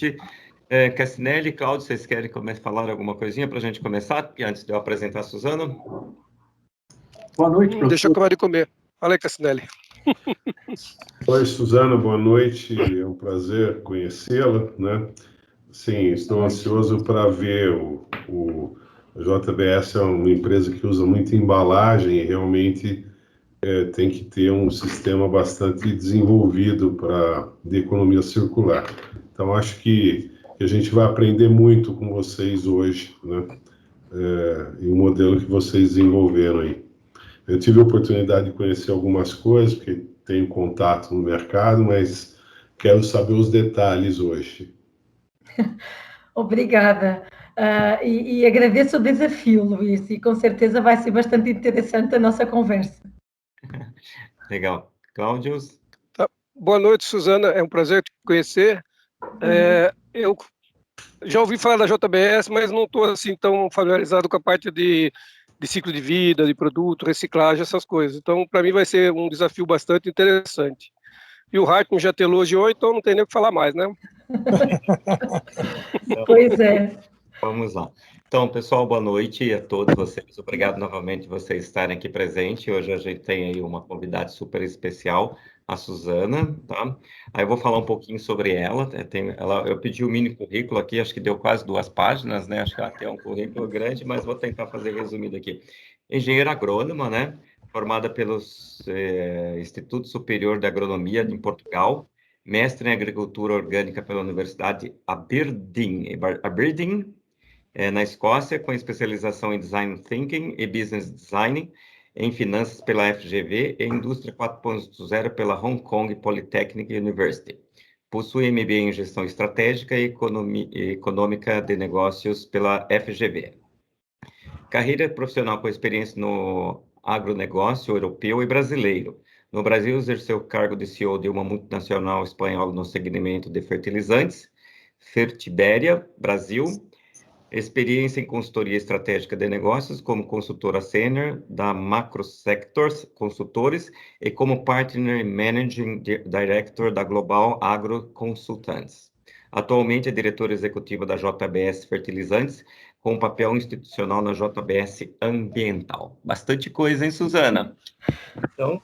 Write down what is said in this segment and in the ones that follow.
noite. Cassinelli, Cláudio, vocês querem falar alguma coisinha para a gente começar, antes de eu apresentar a Suzana? Boa noite, professor. Deixa eu acabar de comer. Fala aí, Cassinelli. Oi, Suzana, boa noite. É um prazer conhecê-la, né? Sim, estou ansioso para ver a JBS é uma empresa que usa muita embalagem e realmente tem que ter um sistema bastante desenvolvido de economia circular. Então, acho que a gente vai aprender muito com vocês hoje, né? E o modelo que vocês desenvolveram aí. Eu tive a oportunidade de conhecer algumas coisas, porque tenho contato no mercado, mas quero saber os detalhes hoje. Obrigada. E agradeço o desafio, Luís, e com certeza vai ser bastante interessante a nossa conversa. Legal. Cláudio? Tá. Boa noite, Suzana. É um prazer te conhecer. Eu já ouvi falar da JBS, mas não estou assim tão familiarizado com a parte de ciclo de vida, de produto, reciclagem, essas coisas. Então, para mim vai ser um desafio bastante interessante. E o Hartmann já te elogiou, então não tem nem o que falar mais, né? Pois é. Vamos lá. Então, pessoal, boa noite a todos vocês. Obrigado novamente por vocês estarem aqui presentes. Hoje a gente tem aí uma convidada super especial, a Suzana, tá? Aí eu vou falar um pouquinho sobre ela. Eu pedi o mini currículo aqui, acho que deu quase 2 páginas, né? Acho que ela tem um currículo grande, mas vou tentar fazer resumido aqui. Engenheira agrônoma, né? Formada pelo Instituto Superior de Agronomia em Portugal, mestre em Agricultura Orgânica pela Universidade Aberdeen, na Escócia, com especialização em Design Thinking e Business Design, em Finanças pela FGV e Indústria 4.0 pela Hong Kong Polytechnic University. Possui MBA em Gestão Estratégica e Econômica de Negócios pela FGV. Carreira profissional com experiência no agronegócio europeu e brasileiro. No Brasil, exerceu o cargo de CEO de uma multinacional espanhola no segmento de fertilizantes, Fertiberia, Brasil. Experiência em consultoria estratégica de negócios como consultora sênior da Macrosectors Consultores e como Partner e Managing Director da Global Agro Consultants. Atualmente é diretora executiva da JBS Fertilizantes, com papel institucional na JBS Ambiental. Bastante coisa, hein, Suzana? Então,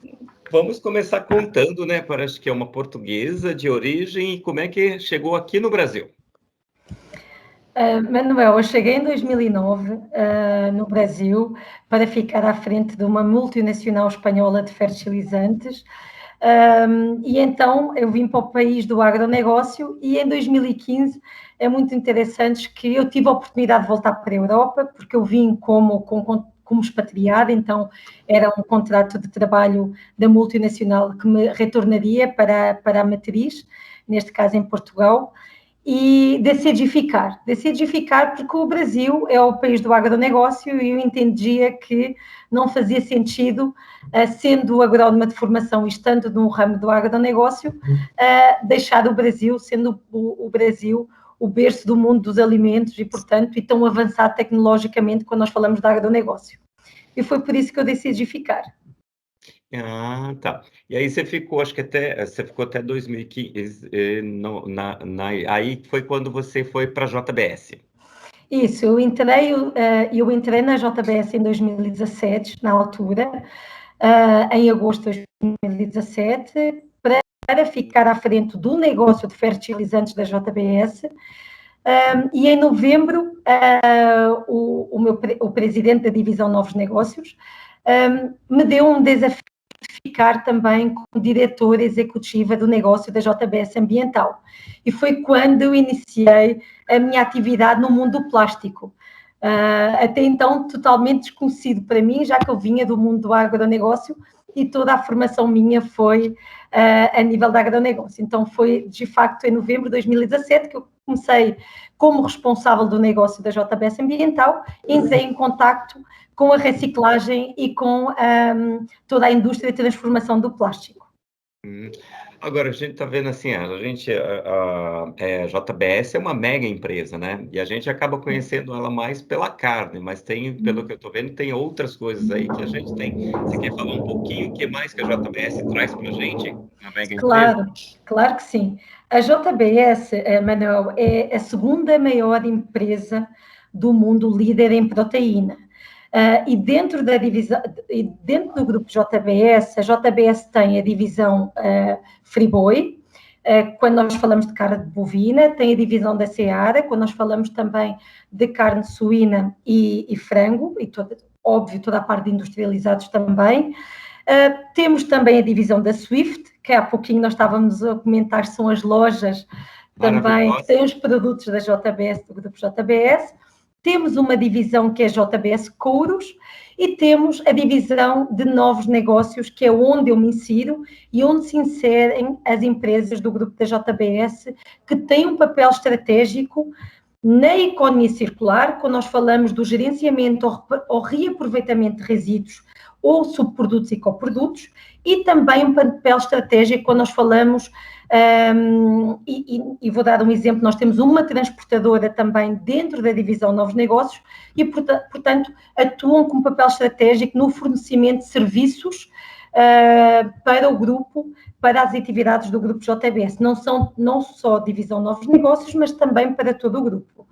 vamos começar contando, né? Parece que é uma portuguesa de origem e como é que chegou aqui no Brasil. Manuel, eu cheguei em 2009 no Brasil para ficar à frente de uma multinacional espanhola de fertilizantes e então eu vim para o país do agronegócio e em 2015 é muito interessante que eu tive a oportunidade de voltar para a Europa porque eu vim como expatriada, então era um contrato de trabalho da multinacional que me retornaria para a matriz, neste caso em Portugal. E decidi ficar porque o Brasil é o país do agronegócio e eu entendia que não fazia sentido, sendo agrónoma de formação e estando no ramo do agronegócio, deixar o Brasil, sendo o Brasil o berço do mundo dos alimentos e, portanto, e tão avançado tecnologicamente quando nós falamos de agronegócio. E foi por isso que eu decidi ficar. Ah, tá. E aí você ficou, acho que até 2015, aí foi quando você foi para a JBS. Isso, eu entrei na JBS em 2017, na altura, em agosto de 2017, para ficar à frente do negócio de fertilizantes da JBS, e em novembro o presidente da divisão Novos Negócios me deu um desafio de ficar também como diretora executiva do negócio da JBS Ambiental. E foi quando eu iniciei a minha atividade no mundo do plástico. Até então totalmente desconhecido para mim, já que eu vinha do mundo do agronegócio e toda a formação minha foi a nível de agronegócio. Então foi, de facto, em novembro de 2017 que eu comecei como responsável do negócio da JBS Ambiental e entrei em contacto com a reciclagem e com toda a indústria de transformação do plástico. Agora, a gente está vendo assim, a JBS é uma mega empresa, né? E a gente acaba conhecendo ela mais pela carne, mas tem, pelo que eu estou vendo, tem outras coisas aí que a gente tem. Você quer falar um pouquinho o que mais que a JBS traz para a gente? Uma mega empresa? Claro que sim. A JBS, Manuel, é a segunda maior empresa do mundo líder em proteína. E dentro do grupo JBS, a JBS tem a divisão Friboi, quando nós falamos de carne bovina, tem a divisão da Seara, quando nós falamos também de carne suína e frango, e óbvio, toda a parte de industrializados também. Temos também a divisão da Swift, que há pouquinho nós estávamos a comentar, são as lojas também que têm os produtos da JBS, do grupo JBS. Temos uma divisão que é a JBS Couros e temos a divisão de novos negócios, que é onde eu me insiro e onde se inserem as empresas do grupo da JBS, que têm um papel estratégico na economia circular, quando nós falamos do gerenciamento ou reaproveitamento de resíduos ou subprodutos e coprodutos, e também um papel estratégico quando nós falamos, e vou dar um exemplo, nós temos uma transportadora também dentro da divisão Novos Negócios e, portanto, atuam com um papel estratégico no fornecimento de serviços para o grupo, para as atividades do grupo JBS, não só divisão Novos Negócios, mas também para todo o grupo.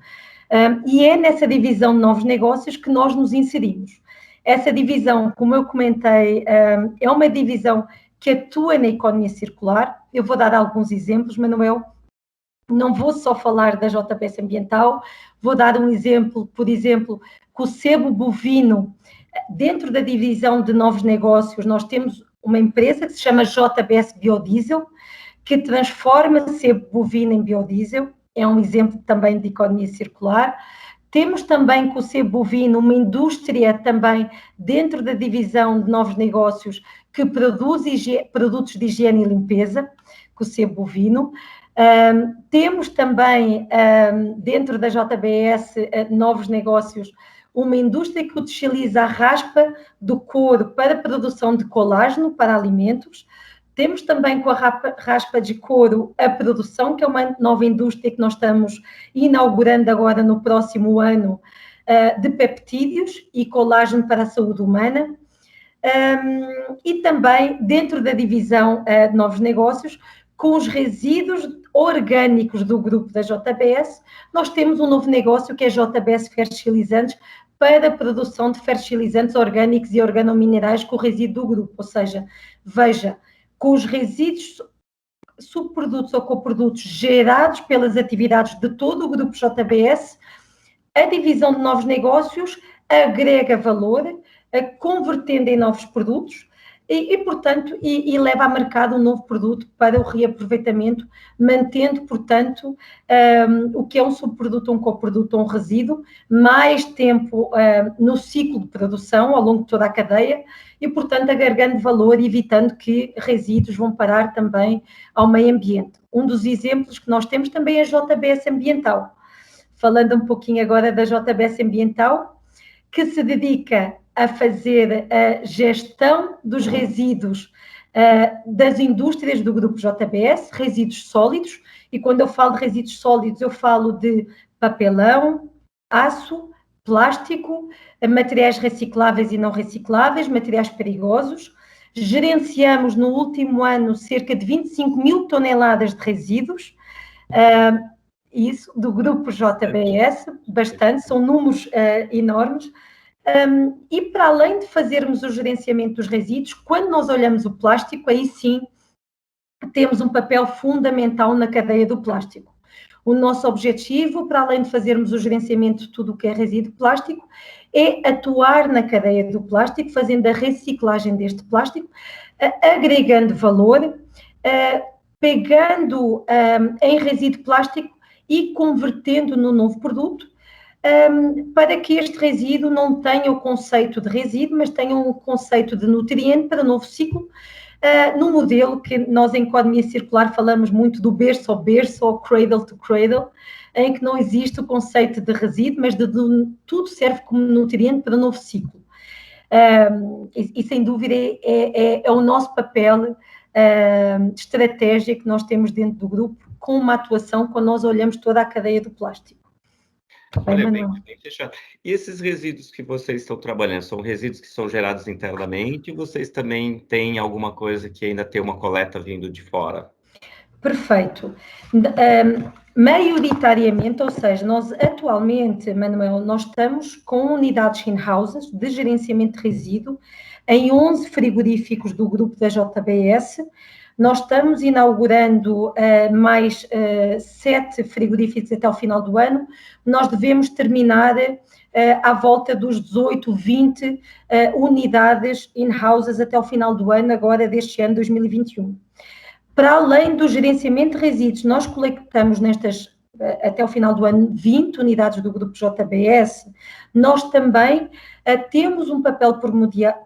E é nessa divisão de Novos Negócios que nós nos inserimos. Essa divisão, como eu comentei, é uma divisão que atua na economia circular. Eu vou dar alguns exemplos, Manuel. Não vou só falar da JBS Ambiental, vou dar um exemplo, por exemplo, com o sebo bovino. Dentro da divisão de Novos Negócios, nós temos uma empresa que se chama JBS Biodiesel, que transforma sebo bovino em biodiesel. É um exemplo também de economia circular. Temos também com o sebo bovino uma indústria também dentro da divisão de Novos Negócios que produz produtos de higiene e limpeza, com o sebo bovino. Temos também dentro da JBS Novos Negócios uma indústria que utiliza a raspa do couro para a produção de colágeno para alimentos. Temos também com a raspa de couro a produção, que é uma nova indústria que nós estamos inaugurando agora no próximo ano, de peptídeos e colágeno para a saúde humana. E também dentro da divisão de Novos Negócios, com os resíduos orgânicos do grupo da JBS, nós temos um novo negócio que é JBS Fertilizantes, para a produção de fertilizantes orgânicos e organominerais com o resíduo do grupo. Ou seja, veja, com os resíduos, subprodutos ou coprodutos gerados pelas atividades de todo o grupo JBS, a divisão de Novos Negócios agrega valor, convertendo em novos produtos portanto, leva a mercado um novo produto para o reaproveitamento, mantendo, portanto, o que é um subproduto, um coproduto ou um resíduo, mais tempo no ciclo de produção, ao longo de toda a cadeia, e, portanto, agregando valor e evitando que resíduos vão parar também ao meio ambiente. Um dos exemplos que nós temos também é a JBS Ambiental. Falando um pouquinho agora da JBS Ambiental, que se dedica a fazer a gestão dos resíduos das indústrias do grupo JBS, resíduos sólidos, e quando eu falo de resíduos sólidos, eu falo de papelão, aço, plástico, materiais recicláveis e não recicláveis, materiais perigosos. Gerenciamos no último ano cerca de 25 mil toneladas de resíduos, isso do grupo JBS, bastante, são números enormes. E para além de fazermos o gerenciamento dos resíduos, quando nós olhamos o plástico, aí sim temos um papel fundamental na cadeia do plástico. O nosso objetivo, para além de fazermos o gerenciamento de tudo o que é resíduo plástico, é atuar na cadeia do plástico, fazendo a reciclagem deste plástico, agregando valor, pegando em resíduo plástico e convertendo no novo produto, para que este resíduo não tenha o conceito de resíduo, mas tenha um conceito de nutriente para o novo ciclo, no modelo que nós em economia circular falamos muito do berço ao berço, ou cradle to cradle, em que não existe o conceito de resíduo, mas tudo serve como nutriente para o novo ciclo. E sem dúvida é o nosso papel estratégia que nós temos dentro do grupo, com uma atuação quando nós olhamos toda a cadeia do plástico. Olha, bem fechado. E esses resíduos que vocês estão trabalhando, são resíduos que são gerados internamente ou vocês também têm alguma coisa que ainda tem uma coleta vindo de fora? Perfeito. Maioritariamente, ou seja, nós atualmente, Manuel, nós estamos com unidades in-houses de gerenciamento de resíduo em 11 frigoríficos do grupo da JBS. Nós estamos inaugurando mais 7 frigoríficos até ao final do ano. Nós devemos terminar à volta dos 18, 20 unidades in-houses até ao final do ano, agora deste ano, 2021. Para além do gerenciamento de resíduos, nós coletamos até ao final do ano, 20 unidades do grupo JBS. Nós também temos um papel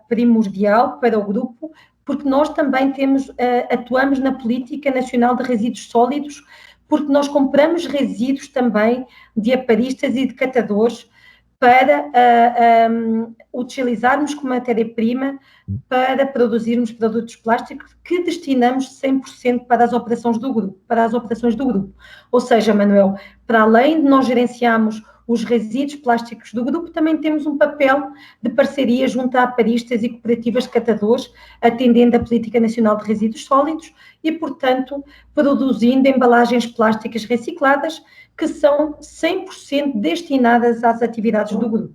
primordial para o grupo, porque nós também atuamos na Política Nacional de Resíduos Sólidos, porque nós compramos resíduos também de aparistas e de catadores para utilizarmos como matéria-prima para produzirmos produtos plásticos que destinamos 100% para as operações do grupo. Ou seja, Manuel, para além de nós gerenciarmos os resíduos plásticos do grupo, também temos um papel de parceria junto a aparistas e cooperativas de catadores, atendendo a Política Nacional de Resíduos Sólidos e, portanto, produzindo embalagens plásticas recicladas que são 100% destinadas às atividades do grupo.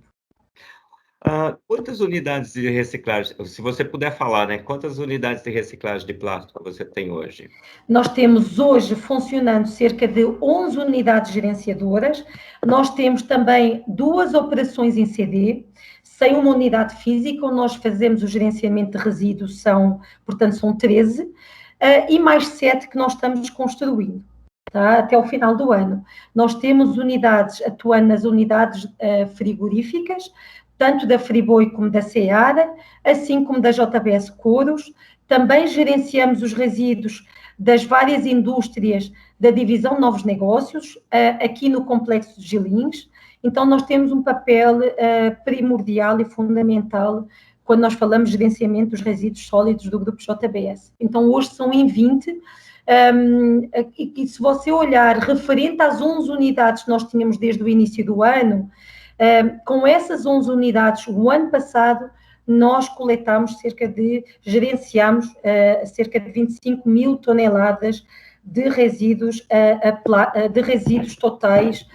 Quantas unidades de reciclagem, se você puder falar, né? Quantas unidades de reciclagem de plástico você tem hoje? Nós temos hoje funcionando cerca de 11 unidades gerenciadoras. Nós temos também 2 operações em CD, sem uma unidade física, onde nós fazemos o gerenciamento de resíduos, portanto, são 13, e mais 7 que nós estamos construindo. Tá? Até ao final do ano. Nós temos unidades, atuando nas unidades frigoríficas, tanto da Friboi como da Seara, assim como da JBS Couros. Também gerenciamos os resíduos das várias indústrias da divisão Novos Negócios, aqui no Complexo de Gilins. Então, nós temos um papel primordial e fundamental quando nós falamos de gerenciamento dos resíduos sólidos do grupo JBS. Então, hoje são em 20, e se você olhar referente às 11 unidades que nós tínhamos desde o início do ano, com essas 11 unidades, o ano passado, nós gerenciamos cerca de 25 mil toneladas de resíduos totais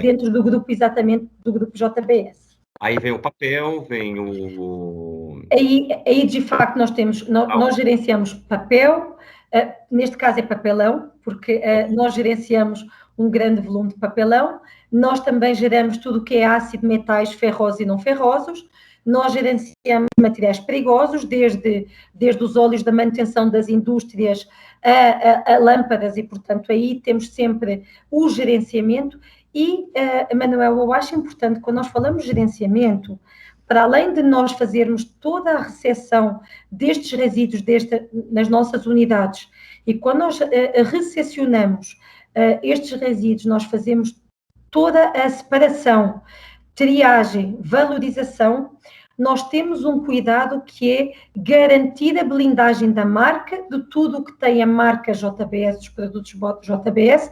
dentro do grupo, exatamente do grupo JBS. Aí vem o papel, vem o... Aí de facto, nós gerenciamos papel, neste caso é papelão, porque nós gerenciamos um grande volume de papelão. Nós também geramos tudo o que é ácido, metais ferrosos e não ferrosos. Nós gerenciamos materiais perigosos, desde os óleos da manutenção das indústrias a lâmpadas, e, portanto, aí temos sempre o gerenciamento. E, Manuel, eu acho importante, quando nós falamos de gerenciamento, para além de nós fazermos toda a recepção destes resíduos nas nossas unidades, e quando nós recepcionamos estes resíduos, nós fazemos toda a separação, triagem, valorização, nós temos um cuidado que é garantir a blindagem da marca, de tudo o que tem a marca JBS, dos produtos JBS.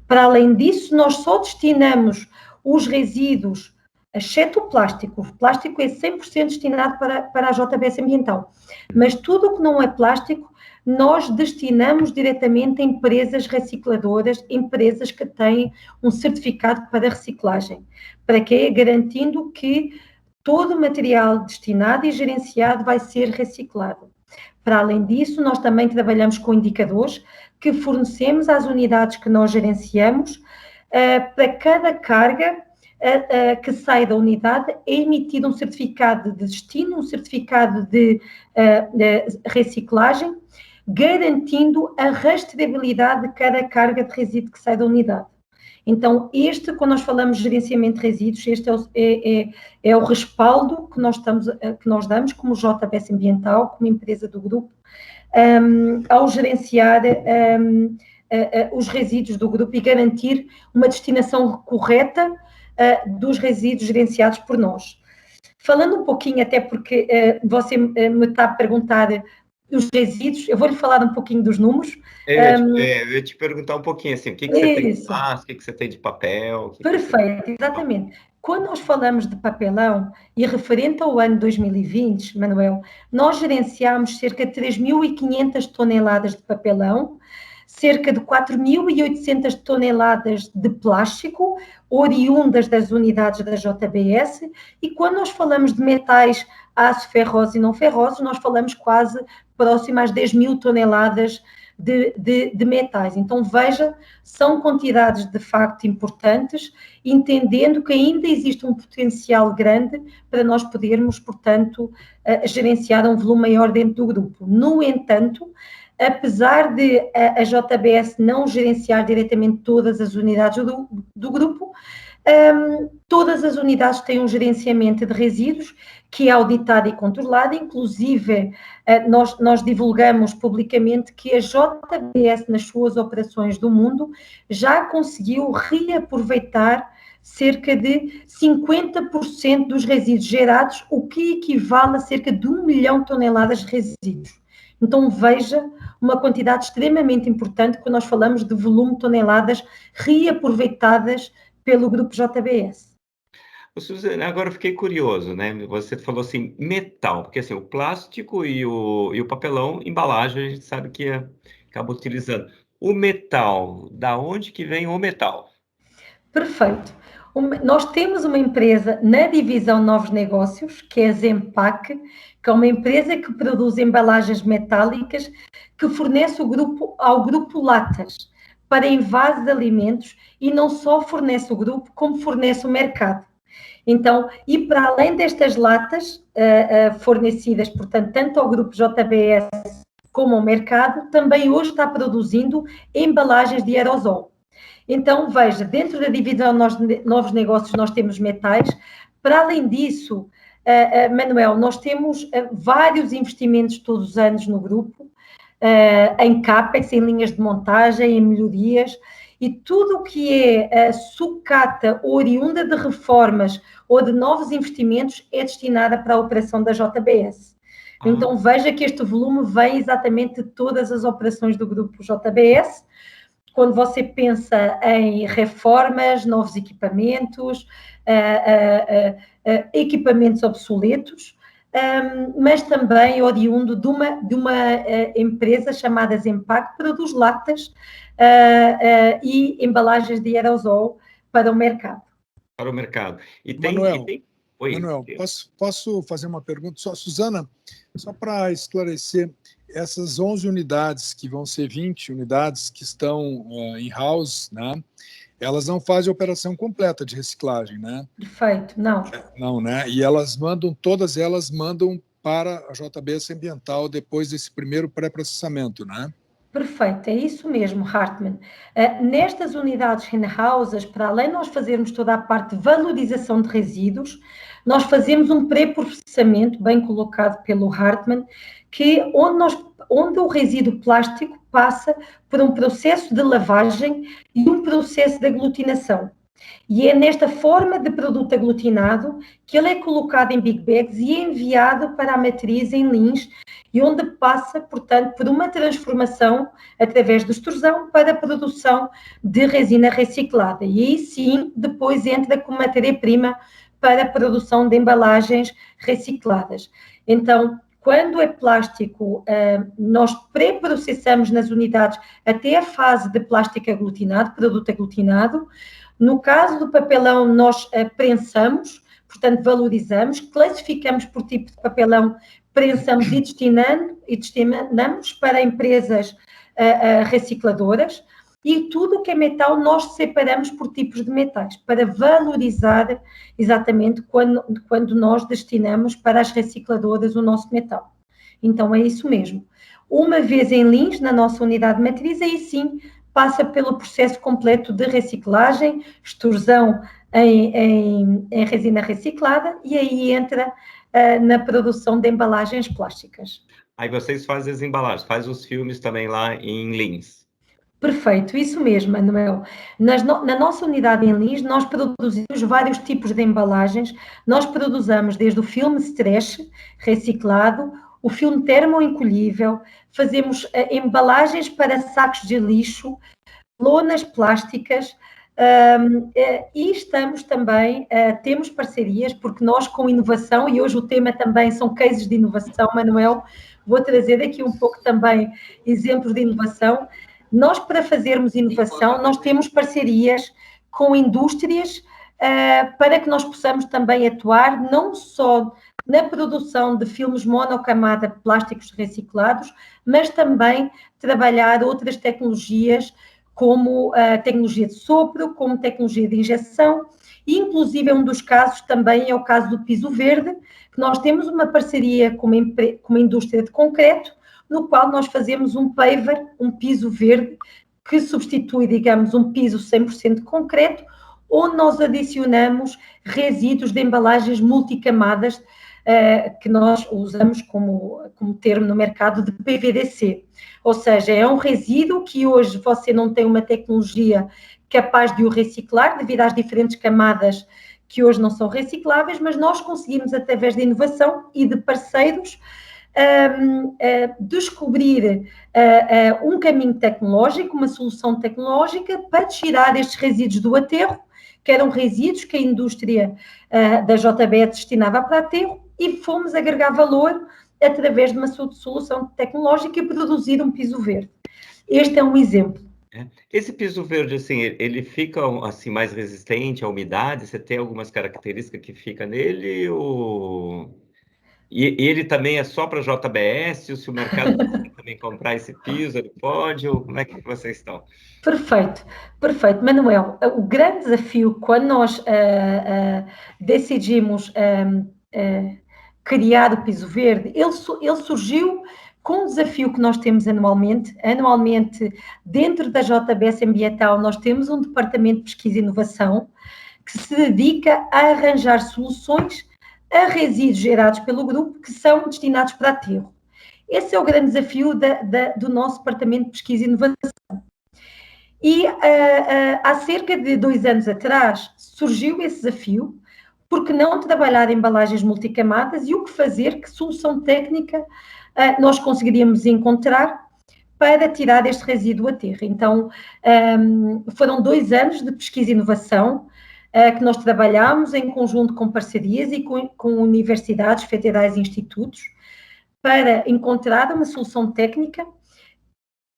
Para além disso, nós só destinamos os resíduos, exceto o plástico. O plástico é 100% destinado para a JBS Ambiental. Mas tudo o que não é plástico, nós destinamos diretamente a empresas recicladoras, empresas que têm um certificado para reciclagem. Para quê? Garantindo que todo o material destinado e gerenciado vai ser reciclado. Para além disso, nós também trabalhamos com indicadores que fornecemos às unidades que nós gerenciamos. Para cada carga que sai da unidade, é emitido um certificado de destino, um certificado de reciclagem, garantindo a rastreabilidade de cada carga de resíduo que sai da unidade. Então, quando nós falamos de gerenciamento de resíduos, este é o respaldo que nós damos como JBS Ambiental, como empresa do grupo, ao gerenciar os resíduos do grupo e garantir uma destinação correta dos resíduos gerenciados por nós. Falando um pouquinho, até porque você me está a perguntar os resíduos, eu vou-lhe falar um pouquinho dos números. Eu ia te perguntar um pouquinho assim, o que você tem de plástico, o que você tem de papel? Perfeito, exatamente. Quando nós falamos de papelão, e referente ao ano 2020, Manuel, nós gerenciámos cerca de 3.500 toneladas de papelão, cerca de 4.800 toneladas de plástico, oriundas das unidades da JBS, e quando nós falamos de metais aço ferrosos e não ferrosos, nós falamos quase próximo às 10.000 toneladas de metais. Então, veja, são quantidades de facto importantes, entendendo que ainda existe um potencial grande para nós podermos, portanto, gerenciar um volume maior dentro do grupo. No entanto, apesar de a JBS não gerenciar diretamente todas as unidades do grupo, todas as unidades têm um gerenciamento de resíduos que é auditado e controlado, inclusive nós divulgamos publicamente que a JBS nas suas operações do mundo já conseguiu reaproveitar cerca de 50% dos resíduos gerados, o que equivale a cerca de 1 milhão de toneladas de resíduos. Então veja uma quantidade extremamente importante quando nós falamos de volume de toneladas reaproveitadas pelo grupo JBS. Suzana, agora eu fiquei curioso, né? Você falou assim, metal, porque assim, o plástico e o papelão, embalagem, a gente sabe que acaba utilizando. O metal, da onde que vem o metal? Perfeito. Nós temos uma empresa na divisão Novos Negócios, que é a Zempac, que é uma empresa que produz embalagens metálicas que fornece ao grupo latas para envases de alimentos, e não só fornece o grupo, como fornece o mercado. Então, e para além destas latas fornecidas, portanto, tanto ao grupo JBS como ao mercado, também hoje está produzindo embalagens de aerosol. Então, veja, dentro da divisão Novos Negócios nós temos metais. Para além disso, Manuel, nós temos vários investimentos todos os anos no grupo, em CAPEX, em linhas de montagem, em melhorias, e tudo o que é sucata oriunda de reformas ou de novos investimentos é destinada para a operação da JBS. Então, veja que este volume vem exatamente de todas as operações do grupo JBS. Quando você pensa em reformas, novos equipamentos, equipamentos obsoletos, mas também oriundo de uma empresa chamada Zempac, que produz latas e embalagens de aerosol para o mercado. Para o mercado. E Manuel, posso fazer uma pergunta? Suzana, só para esclarecer, essas 11 unidades, que vão ser 20 unidades que estão in-house, né? Elas não fazem a operação completa de reciclagem, né? Perfeito, não. Não, né? E todas elas mandam para a JBS Ambiental depois desse primeiro pré-processamento, né? Perfeito, é isso mesmo, Hartmann. Nestas unidades in-houses, para além de nós fazermos toda a parte de valorização de resíduos, nós fazemos um pré-processamento, bem colocado pelo Hartmann, onde o resíduo plástico passa por um processo de lavagem e um processo de aglutinação. E é nesta forma de produto aglutinado que ele é colocado em big bags e é enviado para a matriz em Lins, e onde passa, portanto, por uma transformação através do extrusão para a produção de resina reciclada. E aí sim, depois entra como matéria-prima para a produção de embalagens recicladas. Então, quando é plástico, nós pré-processamos nas unidades até a fase de plástico aglutinado, produto aglutinado. No caso do papelão, nós prensamos, portanto, valorizamos, classificamos por tipo de papelão, prensamos e destinamos para empresas recicladoras, e tudo o que é metal nós separamos por tipos de metais, para valorizar exatamente quando nós destinamos para as recicladoras o nosso metal. Então, é isso mesmo. Uma vez em Lins, na nossa unidade matriz, aí sim passa pelo processo completo de reciclagem, extrusão em resina reciclada, e aí entra na produção de embalagens plásticas. Aí vocês fazem as embalagens, fazem os filmes também lá em Lins. Perfeito, isso mesmo, Manuel. Na nossa unidade em Lins, nós produzimos vários tipos de embalagens. Nós produzimos desde o filme stretch reciclado, o filme termoencolhível, fazemos embalagens para sacos de lixo, lonas plásticas, e estamos também, temos parcerias, porque nós com inovação, e hoje o tema também são cases de inovação, Manuel, vou trazer aqui um pouco também exemplos de inovação. Nós, para fazermos inovação, nós temos parcerias com indústrias para que nós possamos também atuar não só na produção de filmes monocamada plásticos reciclados, mas também trabalhar outras tecnologias, como a tecnologia de sopro, como tecnologia de injeção, e inclusive um dos casos também é o caso do piso verde, que nós temos uma parceria com uma indústria de concreto, no qual nós fazemos um paver, um piso verde, que substitui, digamos, um piso 100% de concreto, onde nós adicionamos resíduos de embalagens multicamadas, que nós usamos como termo no mercado de PVDC. Ou seja, é um resíduo que hoje você não tem uma tecnologia capaz de o reciclar, devido às diferentes camadas que hoje não são recicláveis, mas nós conseguimos, através de inovação e de parceiros, descobrir um caminho tecnológico, uma solução tecnológica para tirar estes resíduos do aterro, que eram resíduos que a indústria da JBS destinava para aterro, e fomos agregar valor através de uma solução tecnológica e produzir um piso verde. Este é um exemplo. Esse piso verde, assim, ele fica assim, mais resistente à umidade? Você tem algumas características que fica nele? E ele também é só para JBS? Ou se o mercado também comprar esse piso, ele pode? Ou como é que vocês estão? Perfeito, perfeito. Manuel, o grande desafio, quando nós decidimos criar o piso verde, ele surgiu com um desafio que nós temos anualmente. Anualmente, dentro da JBS Ambiental, nós temos um departamento de pesquisa e inovação que se dedica a arranjar soluções a resíduos gerados pelo grupo que são destinados para aterro. Esse é o grande desafio do nosso departamento de pesquisa e inovação. E há cerca de 2 anos atrás surgiu esse desafio, porque não trabalhar em embalagens multicamadas e o que fazer, que solução técnica nós conseguiríamos encontrar para tirar este resíduo a terra. Então, foram 2 anos de pesquisa e inovação que nós trabalhámos em conjunto com parcerias e com universidades, federais e institutos, para encontrar uma solução técnica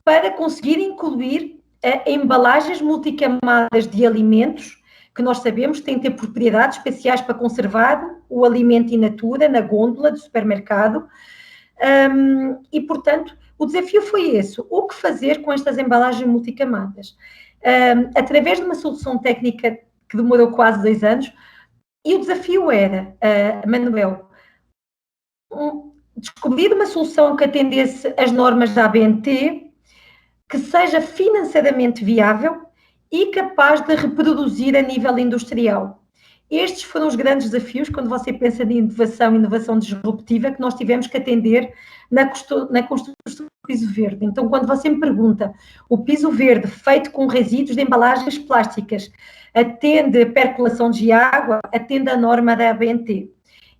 para conseguir incluir embalagens multicamadas de alimentos, que nós sabemos têm que ter propriedades especiais para conservar o alimento in natura, na gôndola do supermercado, e, portanto, o desafio foi esse, o que fazer com estas embalagens multicamadas? Através de uma solução técnica que demorou quase 2 anos, e o desafio era, Manuel, descobrir uma solução que atendesse às normas da ABNT, que seja financeiramente viável e capaz de reproduzir a nível industrial. Estes foram os grandes desafios quando você pensa em inovação disruptiva, que nós tivemos que atender na construção do piso verde. Então, quando você me pergunta, o piso verde feito com resíduos de embalagens plásticas atende a percolação de água, atende a norma da ABNT.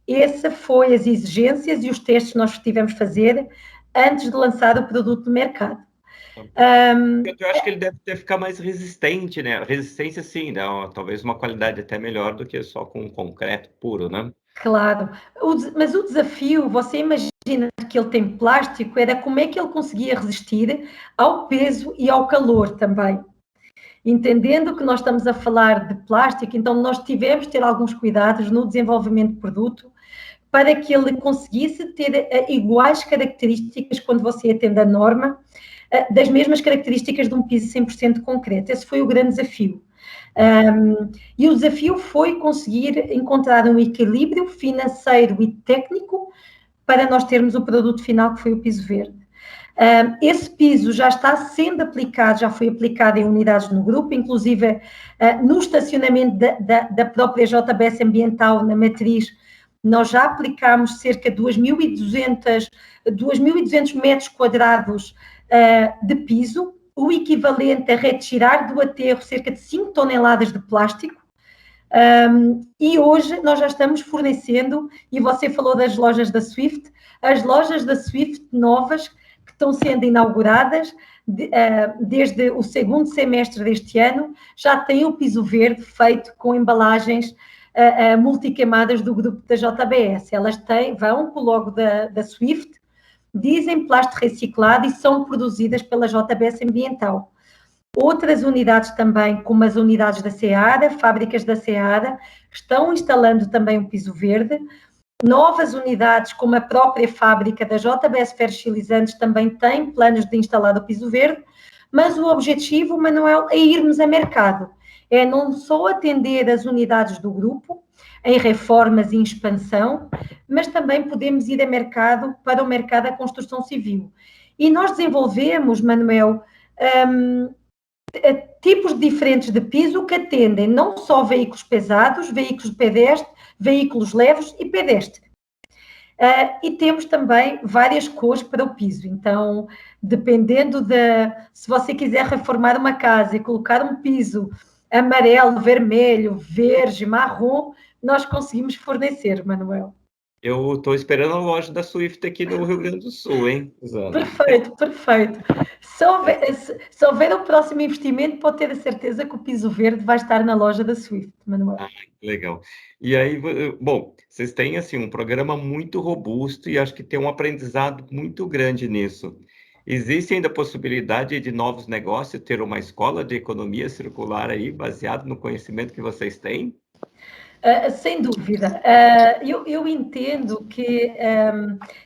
Essas foram as exigências e os testes que nós tivemos a fazer antes de lançar o produto no mercado. Eu acho que ele deve ficar mais resistente, né? Resistência, sim, né? Talvez uma qualidade até melhor do que só com concreto puro, né? Claro, mas o desafio, você imagina que ele tem plástico, era como é que ele conseguia resistir ao peso e ao calor também. Entendendo que nós estamos a falar de plástico, então nós tivemos de ter alguns cuidados no desenvolvimento do produto para que ele conseguisse ter iguais características quando você atende a norma, das mesmas características de um piso 100% concreto. Esse foi o grande desafio. E o desafio foi conseguir encontrar um equilíbrio financeiro e técnico para nós termos o produto final, que foi o piso verde. Esse piso já está sendo aplicado, já foi aplicado em unidades no grupo, inclusive no estacionamento da própria JBS Ambiental, na matriz, nós já aplicámos cerca de 2.200 metros quadrados de piso, o equivalente a retirar do aterro cerca de 5 toneladas de plástico, E hoje nós já estamos fornecendo, e você falou das lojas da Swift, as lojas da Swift novas que estão sendo inauguradas desde o segundo semestre deste ano, já têm o piso verde feito com embalagens multicamadas do grupo da JBS. Elas vão com o logo da Swift, dizem plástico reciclado e são produzidas pela JBS Ambiental. Outras unidades também, como as unidades da Seara, fábricas da Seara, estão instalando também o piso verde. Novas unidades, como a própria fábrica da JBS Fertilizantes, também têm planos de instalar o piso verde, mas o objetivo, Manuel, é irmos a mercado. É não só atender as unidades do grupo, em reformas e em expansão, mas também podemos ir a mercado para o mercado da construção civil. E nós desenvolvemos, Manuel, tipos diferentes de piso que atendem não só veículos pesados, veículos de pedestre, veículos leves e pedestre. E temos também várias cores para o piso. Então, dependendo se você quiser reformar uma casa e colocar um piso amarelo, vermelho, verde, marrom, nós conseguimos fornecer, Manuel. Eu estou esperando a loja da Swift aqui no Rio Grande do Sul, hein, Suzana? Perfeito, perfeito. Se houver o próximo investimento, pode ter a certeza que o piso verde vai estar na loja da Swift, Manuel. Legal. E aí, bom, vocês têm, assim, um programa muito robusto e acho que tem um aprendizado muito grande nisso. Existe ainda a possibilidade de novos negócios, ter uma escola de economia circular aí, baseado no conhecimento que vocês têm? Sem dúvida. Eu entendo que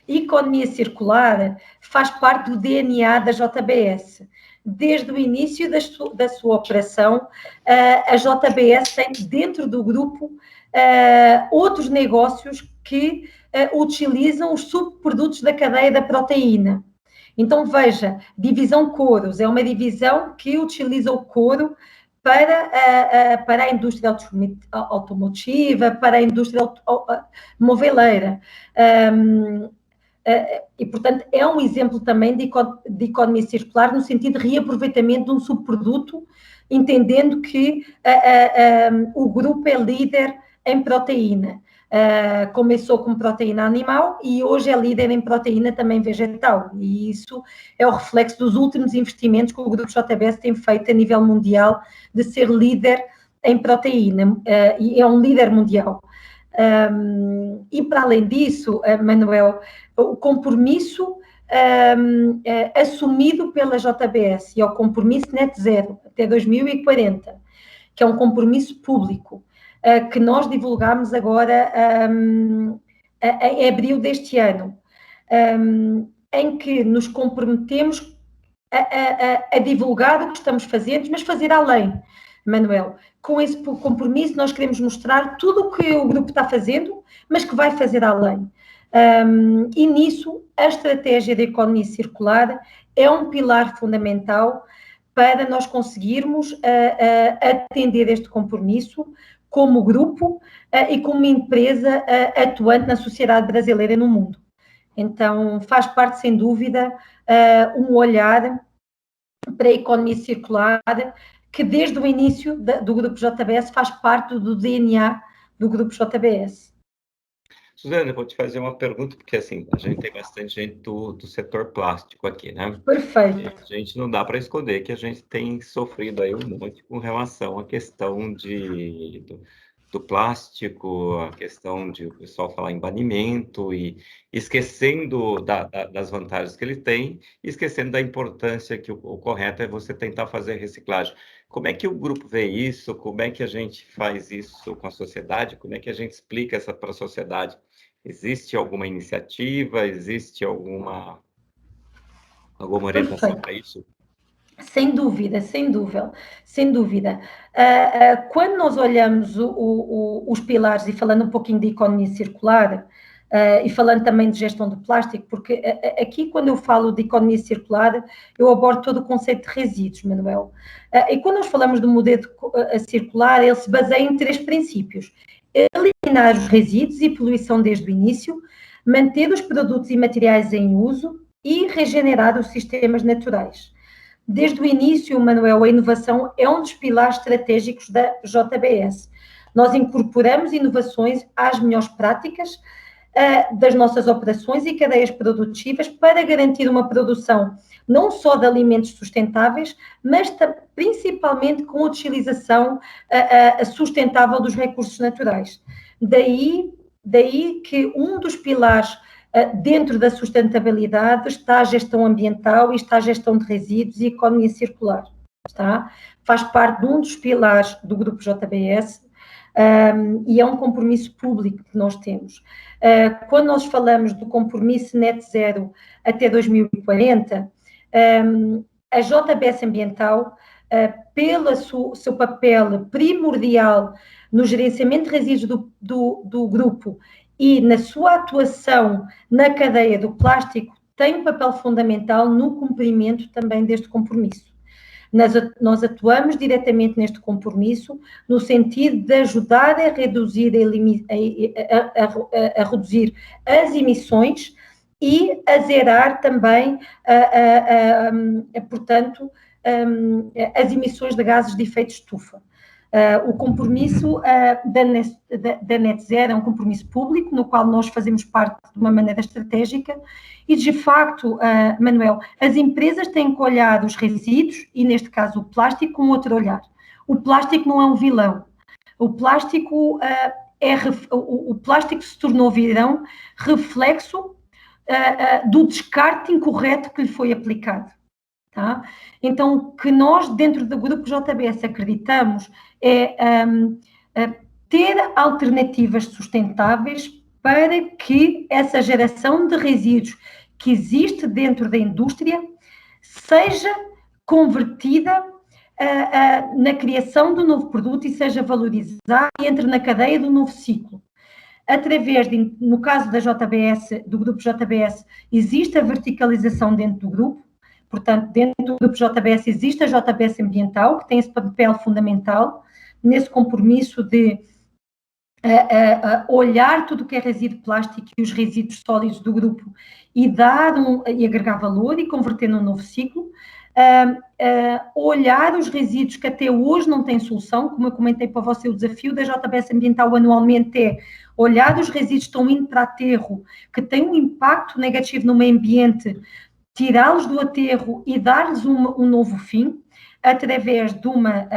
economia circular faz parte do DNA da JBS. Desde o início da sua operação, a JBS tem dentro do grupo outros negócios que utilizam os subprodutos da cadeia da proteína. Então, veja, divisão couros é uma divisão que utiliza o couro para a indústria automotiva, para a indústria moveleira. E, portanto, é um exemplo também de economia circular no sentido de reaproveitamento de um subproduto, entendendo que o grupo é líder em proteína. Começou com proteína animal e hoje é líder em proteína também vegetal, e isso é o reflexo dos últimos investimentos que o grupo JBS tem feito a nível mundial de ser líder em proteína, e é um líder mundial. E para além disso, Manuel, o compromisso assumido pela JBS e é o compromisso net zero até 2040, que é um compromisso público, que nós divulgamos agora em abril deste ano, em que nos comprometemos a divulgar o que estamos fazendo, mas fazer além, Manuel. Com esse compromisso nós queremos mostrar tudo o que o grupo está fazendo, mas que vai fazer além. E nisso a estratégia da economia circular é um pilar fundamental para nós conseguirmos atender este compromisso como grupo e como empresa atuante na sociedade brasileira e no mundo. Então, faz parte, sem dúvida, um olhar para a economia circular que, desde o início do Grupo JBS, faz parte do DNA do Grupo JBS. Suzana, eu vou te fazer uma pergunta, porque, assim, a gente tem bastante gente do setor plástico aqui, né? Perfeito. E a gente não dá para esconder que a gente tem sofrido aí um monte com relação à questão do plástico, a questão de o pessoal falar em banimento e esquecendo das vantagens que ele tem, e esquecendo da importância que o correto é você tentar fazer reciclagem. Como é que o grupo vê isso? Como é que a gente faz isso com a sociedade? Como é que a gente explica isso para a sociedade? Existe alguma iniciativa? Existe alguma orientação para isso? Sem dúvida, sem dúvida, sem dúvida. Quando nós olhamos os pilares, e falando um pouquinho de economia circular, e falando também de gestão do plástico, porque aqui quando eu falo de economia circular, eu abordo todo o conceito de resíduos, Manuel. E quando nós falamos do modelo circular, ele se baseia em 3 princípios: eliminar os resíduos e poluição desde o início, manter os produtos e materiais em uso e regenerar os sistemas naturais. Desde o início, Manuel, a inovação é um dos pilares estratégicos da JBS. Nós incorporamos inovações às melhores práticas das nossas operações e cadeias produtivas para garantir uma produção não só de alimentos sustentáveis, mas principalmente com a utilização sustentável dos recursos naturais. Daí que um dos pilares dentro da sustentabilidade está a gestão ambiental e está a gestão de resíduos e economia circular. Está? Faz parte de um dos pilares do Grupo JBS e é um compromisso público que nós temos. Quando nós falamos do compromisso net zero até 2040, a JBS Ambiental, pelo seu papel primordial no gerenciamento de resíduos do grupo e na sua atuação na cadeia do plástico, tem um papel fundamental no cumprimento também deste compromisso. Nós atuamos diretamente neste compromisso no sentido de ajudar a reduzir, a reduzir as emissões e a zerar também, portanto, as emissões de gases de efeito estufa. O compromisso da Net Zero é um compromisso público, no qual nós fazemos parte de uma maneira estratégica e, de facto, Manuel, as empresas têm que olhar os resíduos, e neste caso o plástico, com outro olhar. O plástico não é um vilão. O plástico se tornou vilão reflexo do descarte incorreto que lhe foi aplicado. Tá? Então, o que nós, dentro do Grupo JBS, acreditamos é ter alternativas sustentáveis para que essa geração de resíduos que existe dentro da indústria seja convertida na criação de um novo produto e seja valorizada e entre na cadeia do novo ciclo. Através no caso da JBS, do Grupo JBS, existe a verticalização dentro do grupo. Portanto, dentro do Grupo JBS existe a JBS Ambiental, que tem esse papel fundamental nesse compromisso de olhar tudo o que é resíduo plástico e os resíduos sólidos do grupo e e agregar valor e converter num novo ciclo. Olhar os resíduos que até hoje não têm solução, como eu comentei para você, o desafio da JBS Ambiental anualmente é olhar os resíduos que estão indo para aterro, que têm um impacto negativo no meio ambiente, tirá-los do aterro e dar-lhes um novo fim, através de uma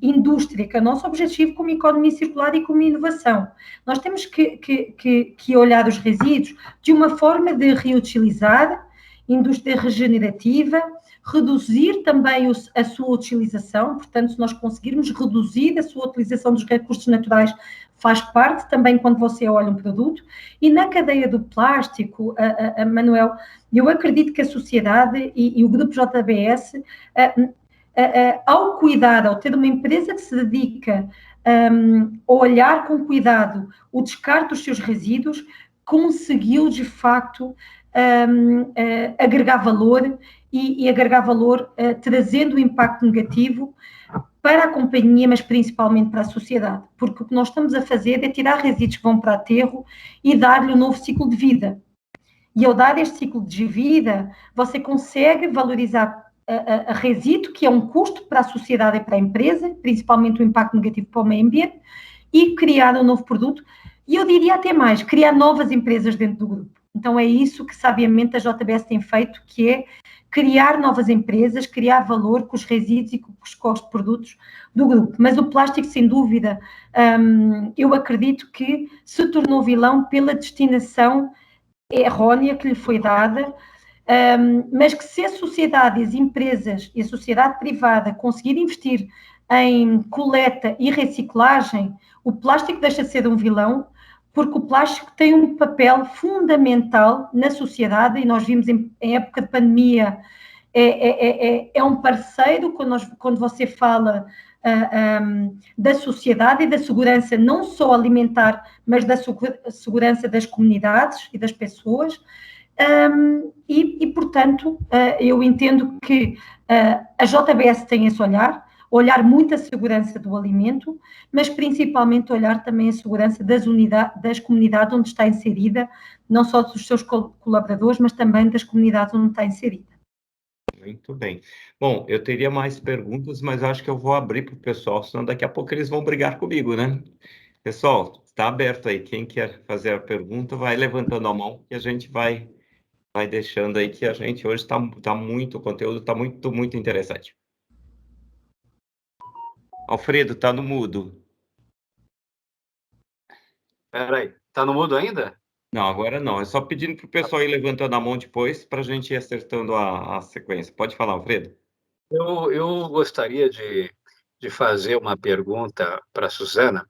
indústria, que é o nosso objetivo como economia circular e como inovação. Nós temos que olhar os resíduos de uma forma de reutilizar, indústria regenerativa, reduzir também a sua utilização, portanto, se nós conseguirmos reduzir a sua utilização dos recursos naturais, faz parte também quando você olha um produto. E na cadeia do plástico, Manuel, eu acredito que a sociedade e o Grupo JBS, ao cuidar, ao ter uma empresa que se dedica a olhar com cuidado o descarte dos seus resíduos, conseguiu, de facto, agregar valor e agregar valor trazendo um impacto negativo para a companhia, mas principalmente para a sociedade, porque o que nós estamos a fazer é tirar resíduos que vão para aterro e dar-lhe um novo ciclo de vida. E ao dar este ciclo de vida, você consegue valorizar a resíduo, que é um custo para a sociedade e para a empresa, principalmente o impacto negativo para o meio ambiente, e criar um novo produto, e eu diria até mais, criar novas empresas dentro do grupo. Então é isso que sabiamente a JBS tem feito, que é criar novas empresas, criar valor com os resíduos e com os produtos do grupo. Mas o plástico, sem dúvida, eu acredito que se tornou vilão pela destinação errónea que lhe foi dada, mas que se a sociedade, as empresas e a sociedade privada conseguir investir em coleta e reciclagem, o plástico deixa de ser um vilão, porque o plástico tem um papel fundamental na sociedade, e nós vimos em época de pandemia, é um parceiro quando você fala da sociedade e da segurança, não só alimentar, mas da segurança das comunidades e das pessoas, portanto, eu entendo que a JBS tem esse olhar muito a segurança do alimento, mas principalmente olhar também a segurança das comunidades onde está inserida, não só dos seus colaboradores, mas também das comunidades onde está inserida. Muito bem. Bom, eu teria mais perguntas, mas eu acho que eu vou abrir para o pessoal, senão daqui a pouco eles vão brigar comigo, né? Pessoal, está aberto aí. Quem quer fazer a pergunta, vai levantando a mão que a gente vai deixando aí, que a gente hoje tá muito, o conteúdo está muito, muito interessante. Alfredo, está no mudo. Espera aí, está no mudo ainda? Não, agora não. É só pedindo para o pessoal ir levantando a mão depois, para a gente ir acertando a sequência. Pode falar, Alfredo. Eu gostaria de fazer uma pergunta para a Suzana.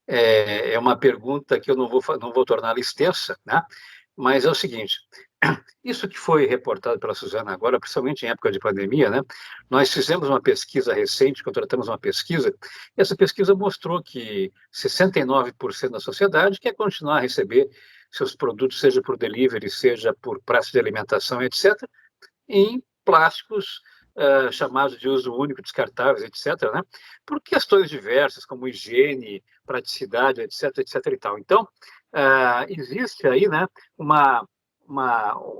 É uma pergunta que eu não vou torná-la extensa, né? Mas é o seguinte: isso que foi reportado pela Suzana agora, principalmente em época de pandemia, né? Nós fizemos uma pesquisa recente, contratamos uma pesquisa, e essa pesquisa mostrou que 69% da sociedade quer continuar a receber seus produtos, seja por delivery, seja por praça de alimentação, etc., em plásticos chamados de uso único, descartáveis, etc., né? Por questões diversas, como higiene, praticidade, etc., etc. e tal. Então, existe aí, né,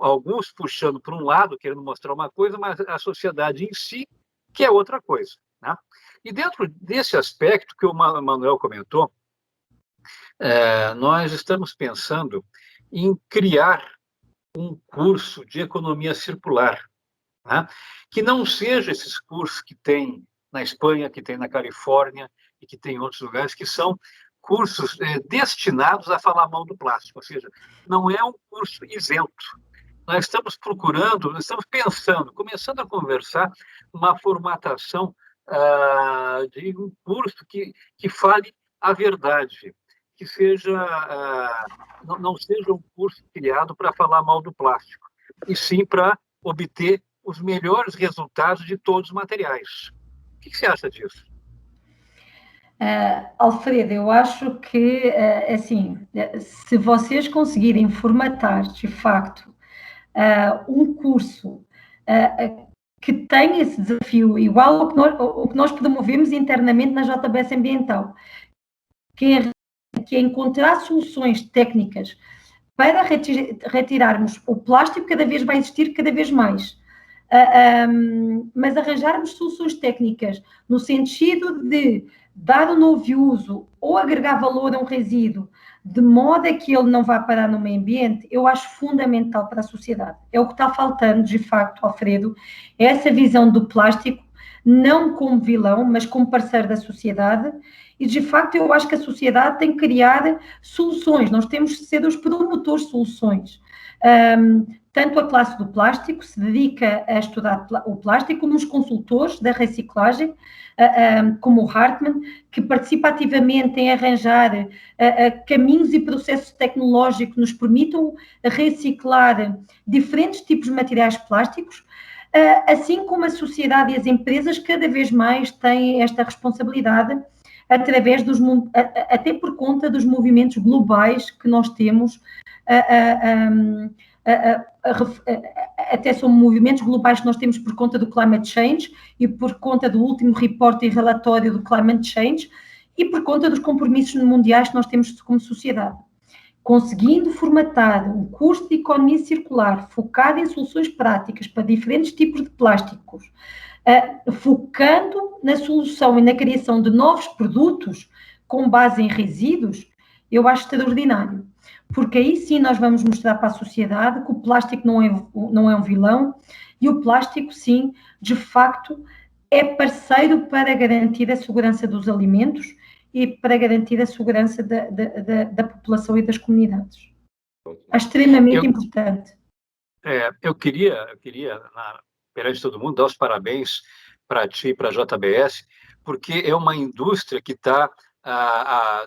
alguns puxando para um lado, querendo mostrar uma coisa, mas a sociedade em si quer outra coisa, né? E dentro desse aspecto que o Manuel comentou, nós estamos pensando em criar um curso de economia circular, né? Que não seja esses cursos que tem na Espanha, que tem na Califórnia e que tem em outros lugares, que são cursos destinados a falar mal do plástico, ou seja, não é um curso isento. Nós estamos procurando, nós estamos pensando, começando a conversar uma formatação de um curso que fale a verdade, que seja não seja um curso criado para falar mal do plástico, e sim para obter os melhores resultados de todos os materiais. O que você acha disso? Alfredo, eu acho que, assim, se vocês conseguirem formatar, de facto, um curso que tenha esse desafio, igual ao que nós promovemos internamente na JBS Ambiental, que é encontrar soluções técnicas para retirarmos o plástico, cada vez vai existir cada vez mais. Mas arranjarmos soluções técnicas no sentido de dar um novo uso ou agregar valor a um resíduo, de modo a que ele não vá parar no meio ambiente, eu acho fundamental para a sociedade. É o que está faltando, de facto, Alfredo, é essa visão do plástico, não como vilão, mas como parceiro da sociedade. E, de facto, eu acho que a sociedade tem que criar soluções, nós temos que ser os promotores de soluções. Tanto a classe do plástico se dedica a estudar o plástico, como os consultores da reciclagem, como o Hartmann, que participa ativamente em arranjar caminhos e processos tecnológicos que nos permitam reciclar diferentes tipos de materiais plásticos, assim como a sociedade e as empresas cada vez mais têm esta responsabilidade, através até por conta dos movimentos globais que nós temos, até são movimentos globais que nós temos por conta do climate change e por conta do último reporte e relatório do climate change e por conta dos compromissos mundiais que nós temos como sociedade. Conseguindo formatar um curso de economia circular focado em soluções práticas para diferentes tipos de plásticos, focando na solução e na criação de novos produtos com base em resíduos, eu acho extraordinário. Porque aí sim nós vamos mostrar para a sociedade que o plástico não é um vilão e o plástico, sim, de facto, é parceiro para garantir a segurança dos alimentos e para garantir a segurança da população e das comunidades. É extremamente importante. Eu queria, perante todo mundo, dar os parabéns para ti e para a JBS, porque é uma indústria que está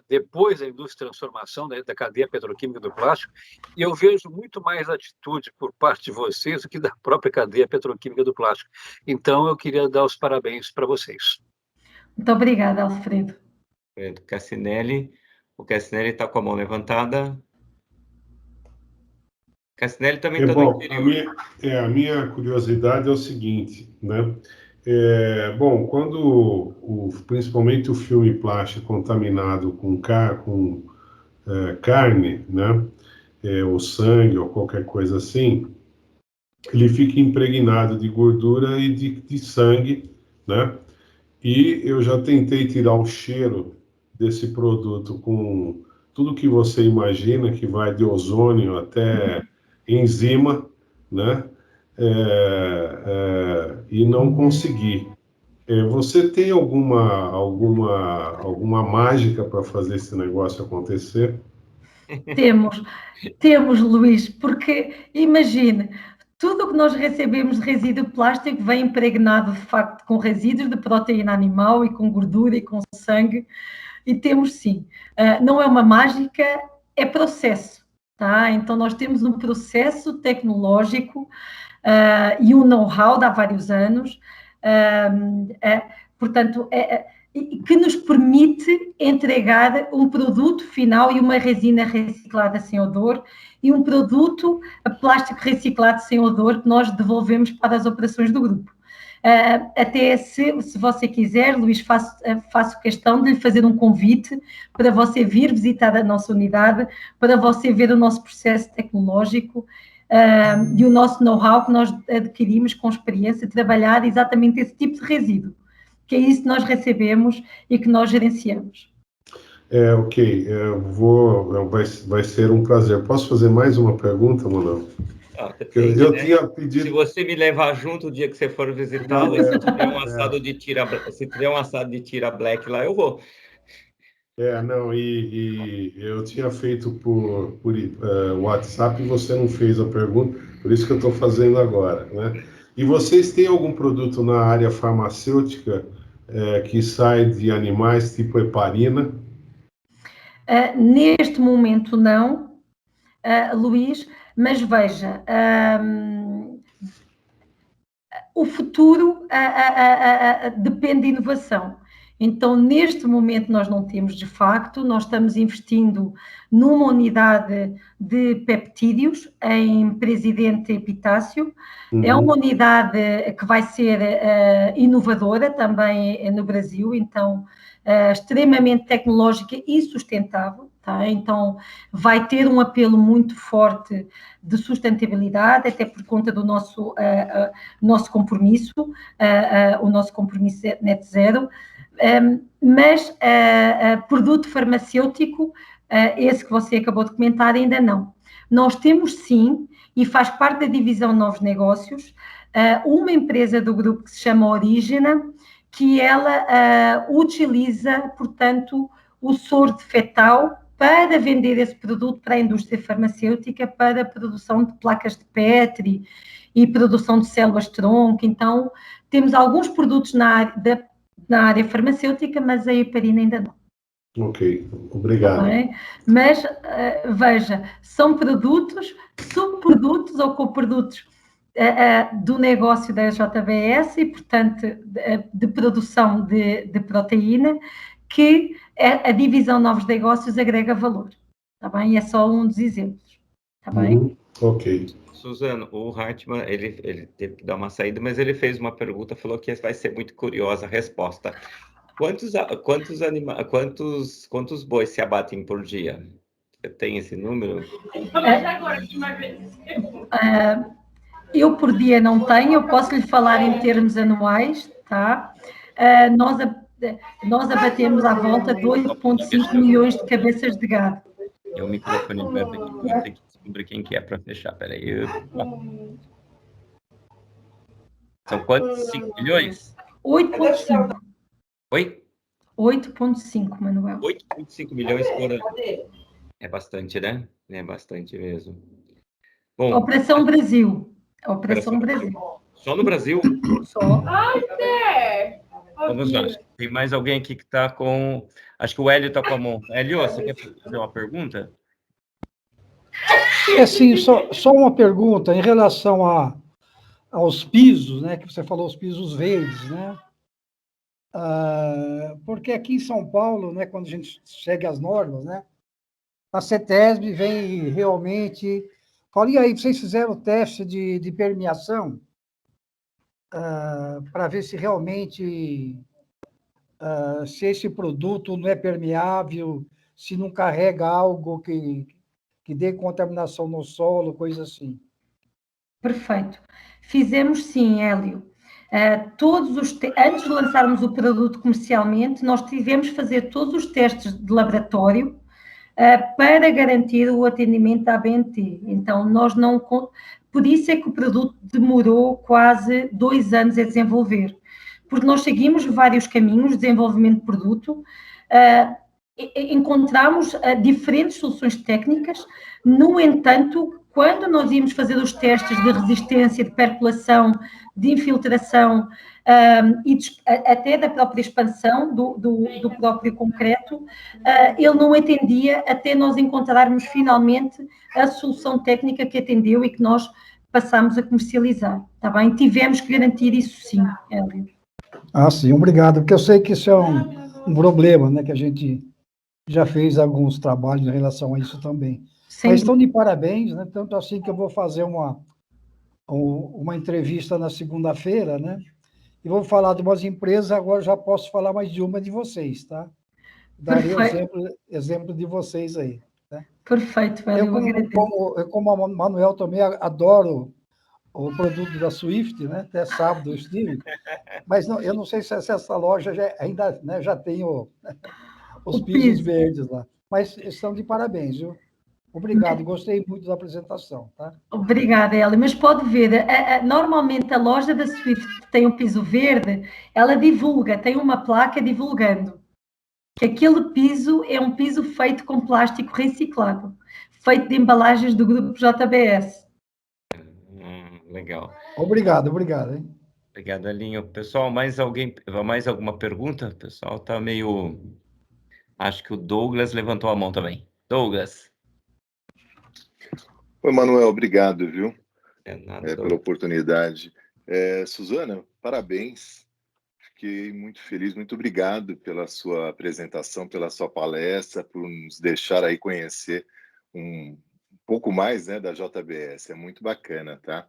depois da indústria de transformação da cadeia petroquímica do plástico, e eu vejo muito mais atitude por parte de vocês do que da própria cadeia petroquímica do plástico. Então, eu queria dar os parabéns para vocês. Muito obrigada, Alfredo. Cassinelli. O Cassinelli está com a mão levantada. Cassinelli também está no interior. A minha curiosidade é o seguinte, né? Bom, quando principalmente o filme plástico contaminado com carne, né? Ou sangue ou qualquer coisa assim, ele fica impregnado de gordura e de sangue, né? E eu já tentei tirar o cheiro desse produto com tudo que você imagina, que vai de ozônio até enzima, né? E não consegui. Você tem alguma mágica para fazer esse negócio acontecer? Temos, Luís, porque imagine, tudo o que nós recebemos de resíduo plástico vem impregnado, de facto, com resíduos de proteína animal e com gordura e com sangue, e temos sim. Não é uma mágica, é processo, tá? Então, nós temos um processo tecnológico e um know-how de há vários anos, portanto, que nos permite entregar um produto final e uma resina reciclada sem odor e um produto plástico reciclado sem odor que nós devolvemos para as operações do grupo. Até se você quiser, Luís, faço questão de lhe fazer um convite para você vir visitar a nossa unidade, para você ver o nosso processo tecnológico e o nosso know-how que nós adquirimos com experiência de trabalhar exatamente esse tipo de resíduo, que é isso que nós recebemos e que nós gerenciamos. Ok, vai ser um prazer. Posso fazer mais uma pergunta, Manuel? Depende, eu tinha pedido... Se você me levar junto o dia que você for visitá-lo, se tiver um assado de tira black lá, eu vou. E eu tinha feito por WhatsApp e você não fez a pergunta, por isso que eu estou fazendo agora, né? E vocês têm algum produto na área farmacêutica que sai de animais, tipo heparina? Neste momento não, Luís, mas veja, o futuro depende de inovação. Então, neste momento, nós não temos, de facto, nós estamos investindo numa unidade de peptídeos em Presidente Epitácio. É uma unidade que vai ser inovadora também no Brasil, então, extremamente tecnológica e sustentável. Tá? Então, vai ter um apelo muito forte de sustentabilidade, até por conta do nosso compromisso, o nosso compromisso net zero, mas produto farmacêutico, esse que você acabou de comentar, ainda não. Nós temos sim, e faz parte da divisão Novos Negócios, uma empresa do grupo que se chama Origina, que ela utiliza, portanto, o soro de fetal para vender esse produto para a indústria farmacêutica, para a produção de placas de Petri e produção de células-tronco. Então, temos alguns produtos na área farmacêutica, mas a heparina ainda não. Ok, obrigado. Mas, veja, são produtos, subprodutos ou coprodutos do negócio da JBS e, portanto, de produção de proteína, que a divisão Novos Negócios agrega valor, está bem? É só um dos exemplos, está bem? Ok. Suzano, o Hartmann, ele teve que dar uma saída, mas ele fez uma pergunta, falou que vai ser muito curiosa a resposta. Quantos bois se abatem por dia? Você tem esse número? Eu por dia não tenho, eu posso lhe falar em termos anuais, tá? Nós abatemos à volta de 8,5 milhões de cabeças de gado. É o microfone aberto aqui, vou ter que descobrir quem que é para fechar, peraí. São quantos? 5 milhões? 8,5. Oi? 8,5, Manuel. 8,5 milhões por ano. É bastante, né? É bastante mesmo. Bom, Operação Brasil. Operação Brasil. Só no Brasil? Só. Vamos lá. Tem mais alguém aqui que está com... Acho que o Hélio está com a mão. Hélio, você quer fazer uma pergunta? Assim, só uma pergunta em relação aos pisos, né? Que você falou, os pisos verdes, né? Porque aqui em São Paulo, né, quando a gente segue as normas, né, a CETESB vem realmente... Fala, e aí, vocês fizeram o teste de permeação para ver se realmente se esse produto não é permeável, se não carrega algo que dê contaminação no solo, coisa assim. Perfeito. Fizemos sim, Hélio. Antes de lançarmos o produto comercialmente, nós tivemos que fazer todos os testes de laboratório para garantir o atendimento à ABNT. Então, nós não... Por isso é que o produto demorou quase 2 anos a desenvolver, porque nós seguimos vários caminhos de desenvolvimento de produto, encontramos diferentes soluções técnicas. No entanto, quando nós íamos fazer os testes de resistência, de percolação, de infiltração e até da própria expansão do próprio concreto, ele não atendia até nós encontrarmos finalmente a solução técnica que atendeu e que nós passámos a comercializar, está bem? Tivemos que garantir isso sim, Hélio. Sim, obrigado, porque eu sei que isso é um problema, né, que a gente já fez alguns trabalhos em relação a isso também. Sim. Mas estão de parabéns, né? Tanto assim que eu vou fazer uma entrevista na segunda-feira, né? E vou falar de umas empresas, agora já posso falar mais de uma de vocês, tá? Darei exemplo de vocês aí. Né? Perfeito, velho. Eu, como a Manuel, também adoro o produto da Swift, né? Até sábado eu estive. Mas não, eu não sei se essa loja ainda, né, já tem os pisos verdes lá. Mas estão de parabéns, viu? Obrigado, gostei muito da apresentação. Tá? Obrigada, Hélio. Mas pode ver, normalmente a loja da Swift que tem um piso verde, ela divulga, tem uma placa divulgando que aquele piso é um piso feito com plástico reciclado, feito de embalagens do grupo JBS. Legal. Obrigado. Hein? Obrigado, Elinho. Pessoal, mais alguma pergunta? O pessoal está meio... Acho que o Douglas levantou a mão também. Douglas. Oi, Manuel, obrigado, viu? Pela oportunidade. Suzana, parabéns. Fiquei muito feliz, muito obrigado pela sua apresentação, pela sua palestra, por nos deixar aí conhecer um pouco mais, né, da JBS. É muito bacana, tá?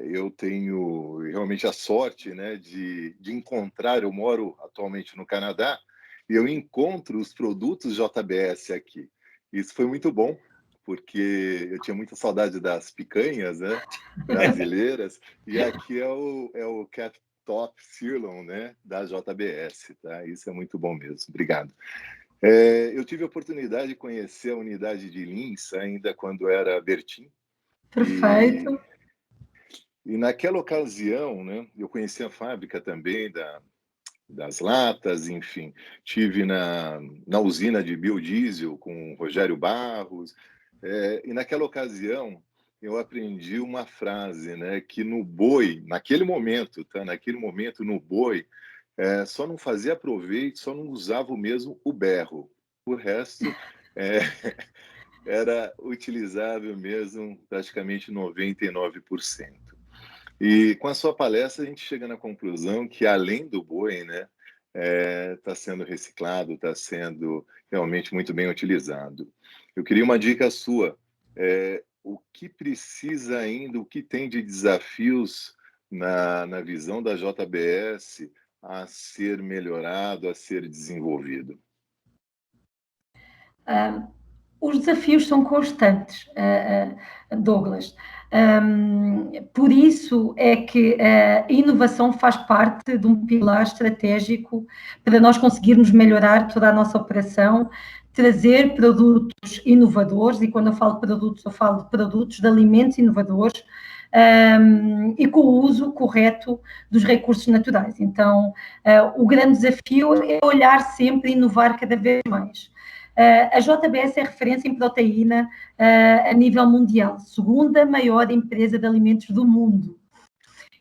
Eu tenho realmente a sorte, né, de encontrar, eu moro atualmente no Canadá, e eu encontro os produtos JBS aqui. Isso foi muito bom, porque eu tinha muita saudade das picanhas, né, brasileiras, e aqui é o Cat Top Sirloin, né, da JBS, tá? Isso é muito bom mesmo. Obrigado. Eu tive a oportunidade de conhecer a unidade de Linz ainda quando era Bertin. Perfeito. E naquela ocasião, né, eu conheci a fábrica também das latas, enfim. Tive na usina de biodiesel com o Rogério Barros. E naquela ocasião, eu aprendi uma frase, né, que no boi, naquele momento, tá? Naquele momento, no boi, só não fazia proveito, só não usava mesmo o berro. O resto era utilizável mesmo, praticamente 99%. E com a sua palestra, a gente chega na conclusão que, além do boi, né, está sendo reciclado, está sendo realmente muito bem utilizado. Eu queria uma dica sua. O que precisa ainda, o que tem de desafios na visão da JBS a ser melhorado, a ser desenvolvido? Os desafios são constantes, Douglas. Por isso é que a inovação faz parte de um pilar estratégico para nós conseguirmos melhorar toda a nossa operação, trazer produtos inovadores, e quando eu falo de produtos de alimentos inovadores, e com o uso correto dos recursos naturais. Então, o grande desafio é olhar sempre e inovar cada vez mais. A JBS é referência em proteína a nível mundial, segunda maior empresa de alimentos do mundo.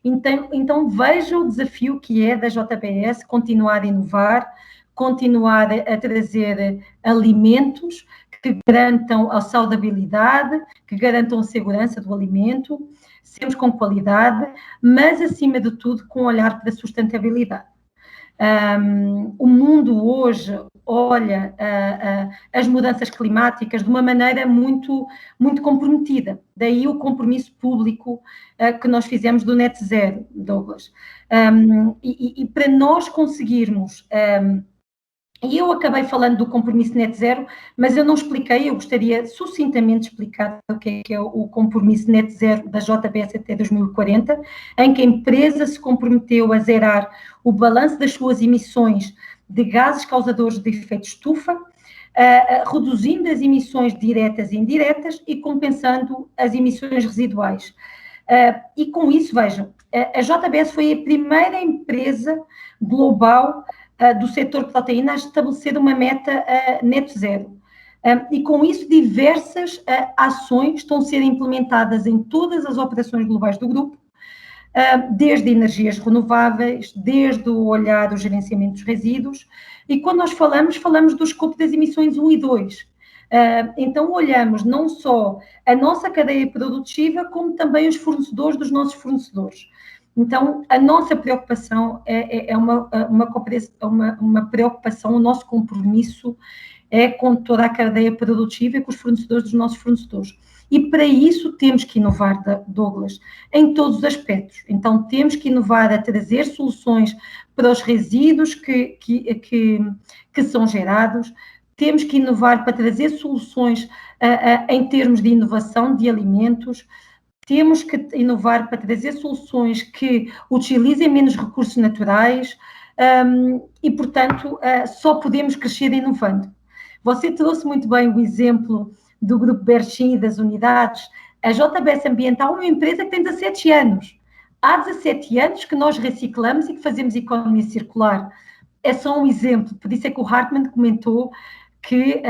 Então veja o desafio que é da JBS continuar a inovar, continuar a trazer alimentos que garantam a saudabilidade, que garantam a segurança do alimento, sempre com qualidade, mas, acima de tudo, com um olhar para a sustentabilidade. O mundo hoje olha as mudanças climáticas de uma maneira muito, muito comprometida. Daí o compromisso público que nós fizemos do Net Zero, Douglas. E para nós conseguirmos E eu acabei falando do compromisso net zero, mas eu não expliquei, eu gostaria sucintamente de explicar o que é o compromisso net zero da JBS até 2040, em que a empresa se comprometeu a zerar o balanço das suas emissões de gases causadores de efeito estufa, reduzindo as emissões diretas e indiretas e compensando as emissões residuais. E com isso, vejam, a JBS foi a primeira empresa global do setor proteína a estabelecer uma meta net zero. E com isso, diversas ações estão a ser implementadas em todas as operações globais do grupo, desde energias renováveis, desde o olhar do gerenciamento dos resíduos, e quando nós falamos do escopo das emissões 1 e 2. Então, olhamos não só a nossa cadeia produtiva, como também os fornecedores dos nossos fornecedores. Então, a nossa preocupação é uma preocupação, o nosso compromisso é com toda a cadeia produtiva e com os fornecedores dos nossos fornecedores. E para isso temos que inovar, Douglas, em todos os aspectos. Então, temos que inovar a trazer soluções para os resíduos que são gerados, temos que inovar para trazer soluções em termos de inovação de alimentos, temos que inovar para trazer soluções que utilizem menos recursos naturais e, portanto, só podemos crescer inovando. Você trouxe muito bem o exemplo do Grupo Berchin e das unidades. A JBS Ambiental é uma empresa que tem 17 anos. Há 17 anos que nós reciclamos e que fazemos economia circular. É só um exemplo, por isso é que o Hartmann comentou que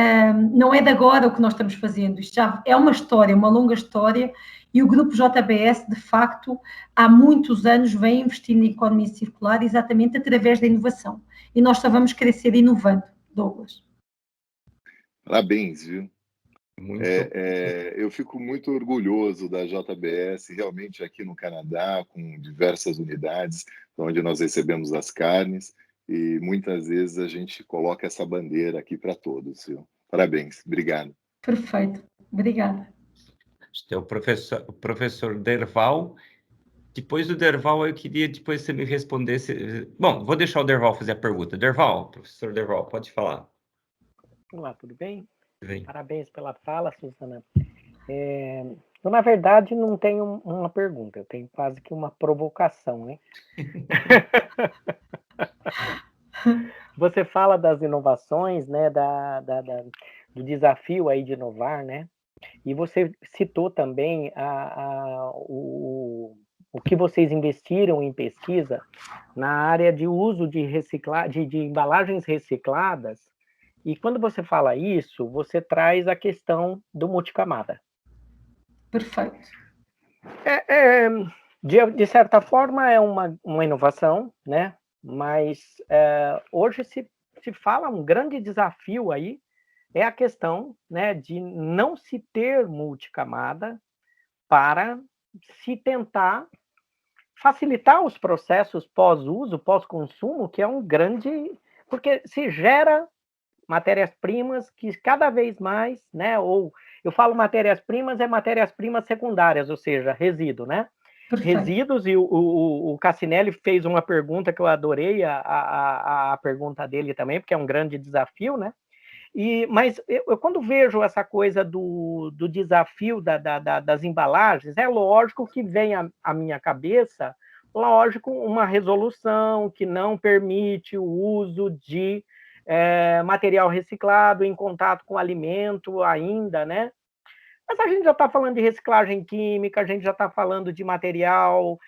não é de agora o que nós estamos fazendo. Isto já é uma história, uma longa história, e o Grupo JBS, de facto, há muitos anos vem investindo em economia circular exatamente através da inovação. E nós só vamos crescer inovando, Douglas. Parabéns, viu? Eu fico muito orgulhoso da JBS, realmente aqui no Canadá, com diversas unidades, onde nós recebemos as carnes, e muitas vezes a gente coloca essa bandeira aqui para todos, viu? Parabéns, obrigado. Perfeito, obrigada. Tem o professor Derval. Depois do Derval, eu queria depois você me respondesse. Bom, vou deixar o Derval fazer a pergunta. Derval, professor Derval, pode falar. Olá, tudo bem? Bem. Parabéns pela fala, Suzana. Eu, na verdade, não tenho uma pergunta, eu tenho quase que uma provocação, né? Você fala das inovações, né? Do desafio aí de inovar, né? E você citou também o que vocês investiram em pesquisa na área de uso de embalagens recicladas. E quando você fala isso, você traz a questão do multicamada. Perfeito. De certa forma, é uma inovação, né? Mas hoje se fala um grande desafio aí, é a questão, né, de não se ter multicamada para se tentar facilitar os processos pós-uso, pós-consumo, que é um grande... Porque se gera matérias-primas que cada vez mais, né, ou eu falo matérias-primas, é matérias-primas secundárias, ou seja, resíduo, né? Perfeito. Resíduos, e o Cassinelli fez uma pergunta que eu adorei, a pergunta dele também, porque é um grande desafio, né? Mas eu quando vejo essa coisa do desafio das embalagens, é lógico que vem à minha cabeça, lógico, uma resolução que não permite o uso de material reciclado em contato com alimento ainda, né? Mas a gente já está falando de reciclagem química, a gente já está falando de material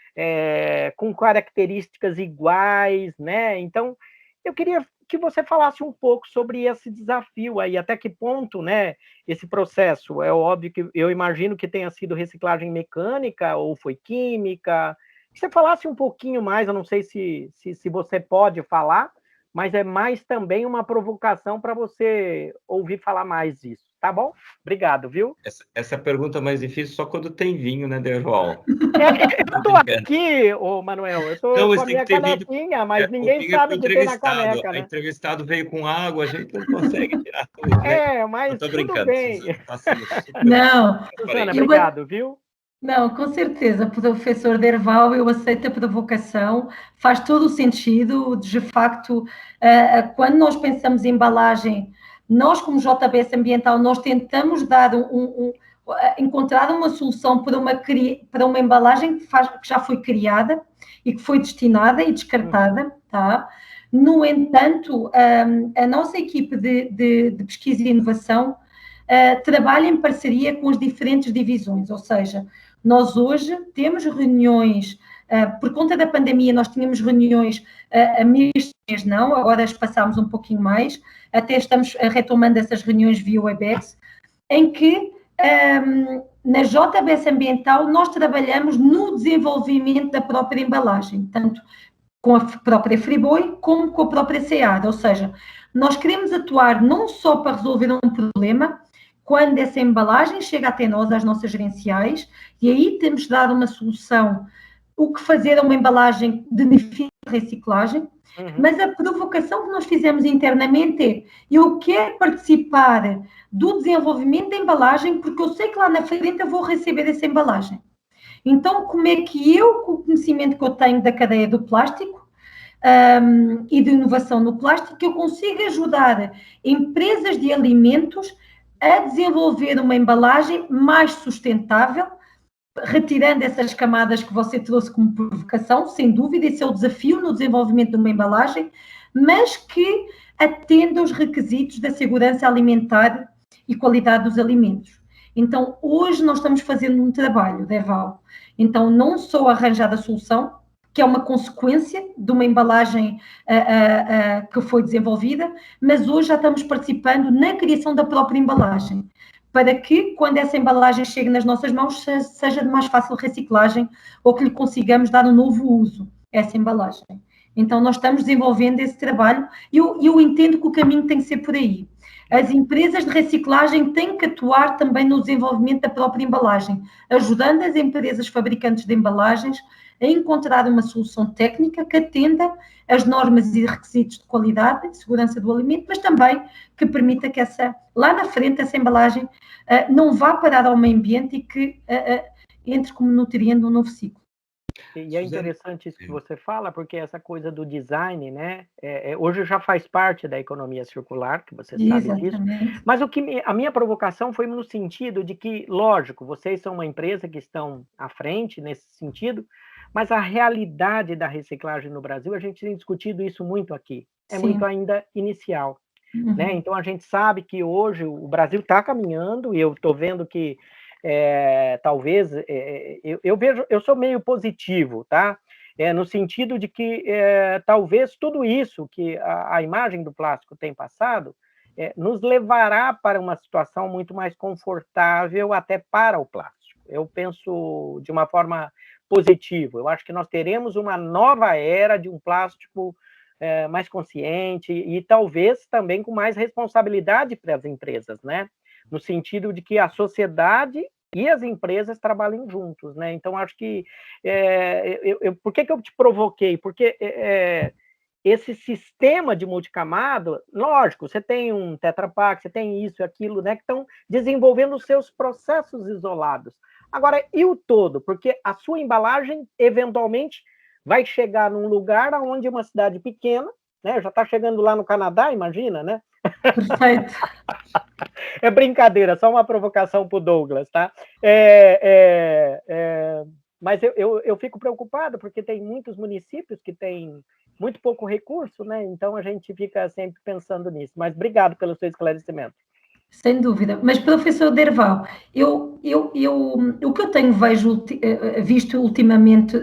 com características iguais, né? Então, eu queria que você falasse um pouco sobre esse desafio aí, até que ponto, né, esse processo, é óbvio que eu imagino que tenha sido reciclagem mecânica ou foi química, que você falasse um pouquinho mais, eu não sei se você pode falar, mas é mais também uma provocação para você ouvir falar mais disso, tá bom? Obrigado, viu? Essa pergunta é mais difícil só quando tem vinho, né, Derval? Eu estou aqui, Manuel, eu estou com a minha canequinha, mas ninguém sabe o que tem na caneca, né? O entrevistado veio com água, a gente não consegue tirar tudo, né? Mas eu tô tudo brincando, bem. Suzana, tá sendo super... Não, Suzana, obrigado, viu? Não, com certeza, professor Derval, eu aceito a provocação, faz todo o sentido, de facto, quando nós pensamos em embalagem, nós como JBS Ambiental, nós tentamos dar encontrar uma solução para uma embalagem que já foi criada e que foi destinada e descartada, tá? No entanto, a nossa equipe de pesquisa e inovação trabalha em parceria com as diferentes divisões, ou seja, nós hoje temos reuniões, por conta da pandemia, nós tínhamos reuniões a mês não, agora as passámos um pouquinho mais, até estamos retomando essas reuniões via Webex, em que na JBS Ambiental nós trabalhamos no desenvolvimento da própria embalagem, tanto com a própria Friboi como com a própria SEAD, ou seja, nós queremos atuar não só para resolver um problema, quando essa embalagem chega até nós, às nossas gerenciais, e aí temos de dar uma solução, o que fazer a uma embalagem de difícil reciclagem, mas a provocação que nós fizemos internamente é, eu quero participar do desenvolvimento da embalagem, porque eu sei que lá na frente eu vou receber essa embalagem. Então, como é que eu, com o conhecimento que eu tenho da cadeia do plástico, e de inovação no plástico, eu consigo ajudar empresas de alimentos a desenvolver uma embalagem mais sustentável, retirando essas camadas que você trouxe como provocação, sem dúvida, esse é o desafio no desenvolvimento de uma embalagem, mas que atenda aos requisitos da segurança alimentar e qualidade dos alimentos. Então, hoje nós estamos fazendo um trabalho, Derval, então não só arranjar a solução, que é uma consequência de uma embalagem que foi desenvolvida, mas hoje já estamos participando na criação da própria embalagem, para que, quando essa embalagem chegue nas nossas mãos, seja de mais fácil reciclagem ou que lhe consigamos dar um novo uso a essa embalagem. Então, nós estamos desenvolvendo esse trabalho e eu entendo que o caminho tem que ser por aí. As empresas de reciclagem têm que atuar também no desenvolvimento da própria embalagem, ajudando as empresas fabricantes de embalagens a encontrar uma solução técnica que atenda às normas e requisitos de qualidade e de segurança do alimento, mas também que permita que lá na frente, essa embalagem não vá parar ao meio ambiente e que entre como nutriendo um novo ciclo. E é interessante isso que você fala, porque essa coisa do design, né, hoje já faz parte da economia circular, que você sabe disso, mas a minha provocação foi no sentido de que, lógico, vocês são uma empresa que estão à frente nesse sentido, mas a realidade da reciclagem no Brasil, a gente tem discutido isso muito aqui, muito ainda inicial. Né? Então, a gente sabe que hoje o Brasil está caminhando, e eu estou vendo que talvez, eu sou meio positivo, tá? No sentido de que talvez tudo isso que a imagem do plástico tem passado nos levará para uma situação muito mais confortável até para o plástico. Eu penso de uma forma positiva. Eu acho que nós teremos uma nova era de um plástico mais consciente e talvez também com mais responsabilidade para as empresas, né? No sentido de que a sociedade e as empresas trabalhem juntos, né? Então, acho que... por que eu te provoquei? Porque esse sistema de multicamada, lógico, você tem um Tetra Pak, você tem isso e aquilo, né? Que estão desenvolvendo os seus processos isolados. Agora, e o todo? Porque a sua embalagem, eventualmente, vai chegar num lugar onde uma cidade pequena, né? Já está chegando lá no Canadá, imagina, né? Perfeito. É brincadeira, só uma provocação para o Douglas, tá? Mas eu fico preocupado, porque tem muitos municípios que têm muito pouco recurso, né? Então a gente fica sempre pensando nisso. Mas obrigado pelo seu esclarecimento. Sem dúvida. Mas, professor Derval, o que eu tenho visto ultimamente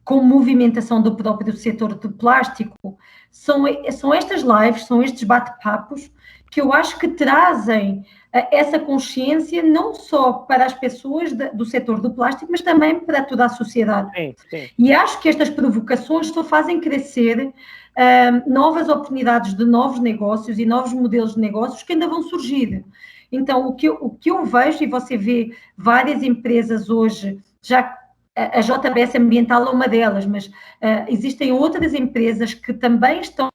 com movimentação do próprio setor do plástico são estas lives, são estes bate-papos que eu acho que trazem essa consciência não só para as pessoas do setor do plástico, mas também para toda a sociedade. Sim. E acho que estas provocações só fazem crescer novas oportunidades de novos negócios e novos modelos de negócios que ainda vão surgir. Então, o que eu vejo, e você vê várias empresas hoje, já a JBS Ambiental é uma delas, mas existem outras empresas que também estão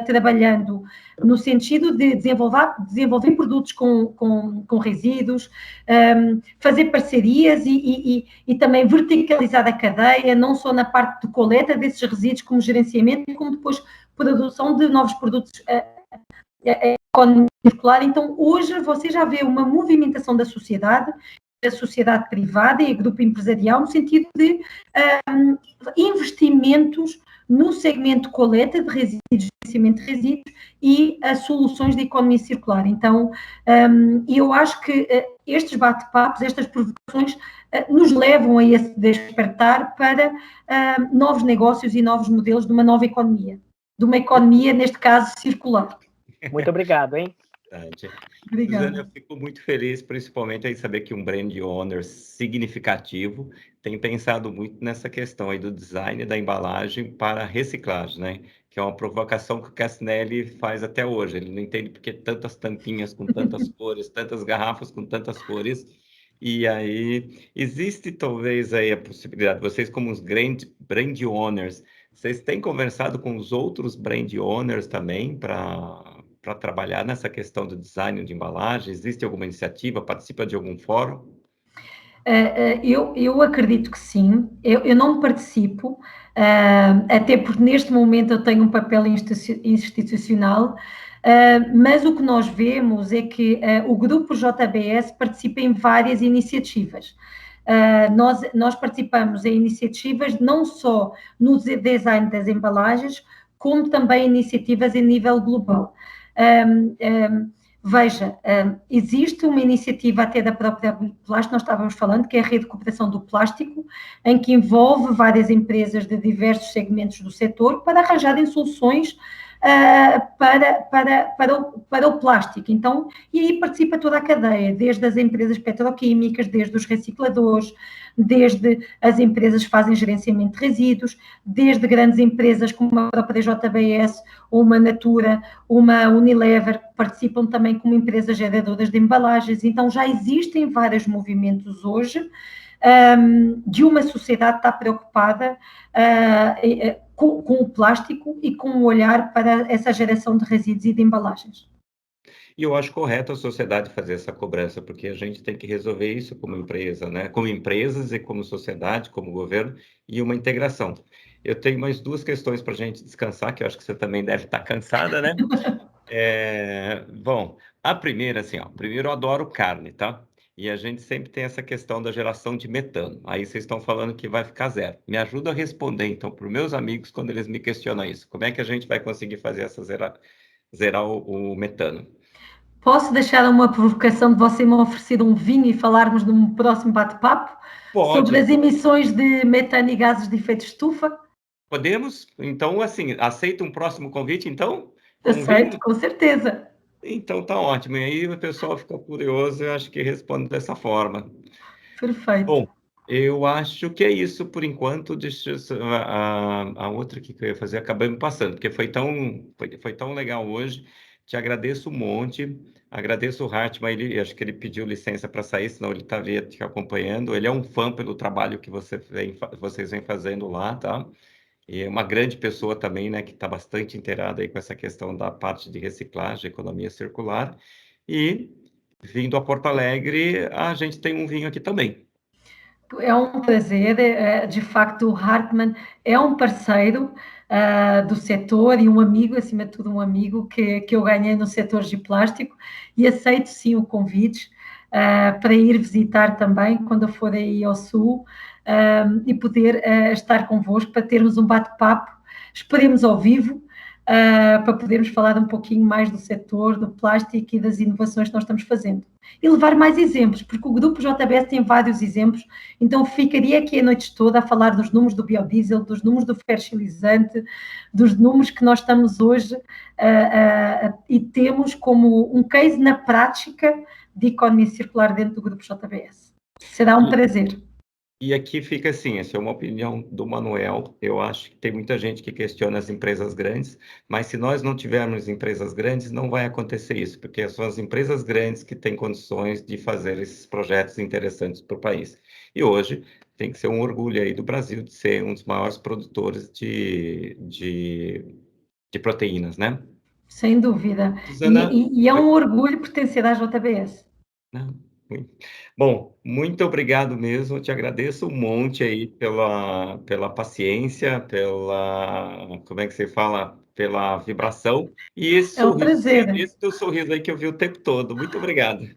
trabalhando no sentido de desenvolver produtos com resíduos, fazer parcerias e também verticalizar a cadeia, não só na parte de coleta desses resíduos, como gerenciamento, como depois produção de novos produtos economia circular. Então, hoje, você já vê uma movimentação da sociedade privada e grupo empresarial, no sentido de investimentos no segmento coleta de resíduos, gerenciamento de resíduos e soluções de economia circular. Então, eu acho que estes bate-papos, estas provocações, nos levam a esse despertar para novos negócios e novos modelos de uma nova economia. De uma economia, neste caso, circular. Muito obrigado, hein? Obrigada. Suzana, eu fico muito feliz, principalmente, em saber que um brand owner significativo tem pensado muito nessa questão aí do design da embalagem para reciclagem, né? Que é uma provocação que o Cassinelli faz até hoje. Ele não entende porque tantas tampinhas com tantas cores, tantas garrafas com tantas cores. E aí, existe talvez aí a possibilidade, vocês como os brand owners, vocês têm conversado com os outros brand owners também para trabalhar nessa questão do design de embalagem? Existe alguma iniciativa? Participa de algum fórum? Eu acredito que sim. Eu não participo, até porque neste momento eu tenho um papel institucional, mas o que nós vemos é que o Grupo JBS participa em várias iniciativas. Nós participamos em iniciativas não só no design das embalagens, como também iniciativas em nível global. Veja, existe uma iniciativa até da própria Plástico, nós estávamos falando, que é a Rede de Cooperação do Plástico, em que envolve várias empresas de diversos segmentos do setor para arranjarem soluções para o plástico. Então, e aí participa toda a cadeia, desde as empresas petroquímicas, desde os recicladores, desde as empresas que fazem gerenciamento de resíduos, desde grandes empresas como a própria JBS, uma Natura, uma Unilever, que participam também como empresas geradoras de embalagens. Então, já existem vários movimentos hoje de uma sociedade que está preocupada com o plástico e com o olhar para essa geração de resíduos e de embalagens. E eu acho correto a sociedade fazer essa cobrança, porque a gente tem que resolver isso como empresa, né? Como empresas e como sociedade, como governo, e uma integração. Eu tenho mais duas questões para a gente descansar, que eu acho que você também deve estar cansada, né? Bom, a primeira, assim, ó, primeiro eu adoro carne, tá? E a gente sempre tem essa questão da geração de metano. Aí vocês estão falando que vai ficar zero. Me ajuda a responder, então, para os meus amigos, quando eles me questionam isso. Como é que a gente vai conseguir fazer essa zerar o metano? Posso deixar uma provocação de você me oferecer um vinho e falarmos num próximo bate-papo sobre as emissões de metano e gases de efeito de estufa? Podemos? Então, assim, aceita um próximo convite, então? Aceito, com certeza. Então, tá ótimo. E aí o pessoal fica curioso, eu acho que responde dessa forma. Perfeito. Bom, eu acho que é isso por enquanto. A outra que eu ia fazer, acabei me passando, porque foi tão legal hoje. Te agradeço um monte. Agradeço o Hartmann, acho que ele pediu licença para sair, senão ele estaria te acompanhando. Ele é um fã pelo trabalho que vocês vêm fazendo lá, tá? E é uma grande pessoa também, né, que está bastante inteirada aí com essa questão da parte de reciclagem, economia circular. E, vindo a Porto Alegre, a gente tem um vinho aqui também. É um prazer, de facto, o Hartmann é um parceiro do setor e um amigo, acima de tudo um amigo que eu ganhei no setor de plástico, e aceito sim o convite para ir visitar também, quando eu for aí ao Sul, e poder estar convosco para termos um bate-papo, esperemos ao vivo, para podermos falar um pouquinho mais do setor, do plástico e das inovações que nós estamos fazendo. E levar mais exemplos, porque o Grupo JBS tem vários exemplos, então ficaria aqui a noite toda a falar dos números do biodiesel, dos números do fertilizante, dos números que nós estamos hoje e temos como um case na prática de economia circular dentro do Grupo JBS. Será um prazer. E aqui fica assim, essa é uma opinião do Manuel. Eu acho que tem muita gente que questiona as empresas grandes, mas se nós não tivermos empresas grandes, não vai acontecer isso, porque são as empresas grandes que têm condições de fazer esses projetos interessantes para o país. E hoje tem que ser um orgulho aí do Brasil de ser um dos maiores produtores de de proteínas, né? Sem dúvida. Susana, e é um orgulho pertencer à JBS. Não, bom, muito obrigado mesmo. Eu te agradeço um monte aí pela paciência, como é que se fala? Pela vibração. E esse é um prazer. Esse teu sorriso aí que eu vi o tempo todo. Muito obrigado.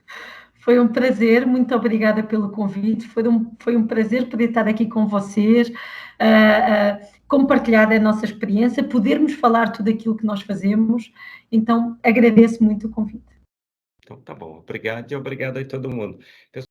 Foi um prazer, muito obrigada pelo convite. Foi um prazer poder estar aqui com vocês, compartilhar a nossa experiência, podermos falar tudo aquilo que nós fazemos. Então, agradeço muito o convite. Então, tá bom. Obrigado e obrigado a todo mundo. Pessoal,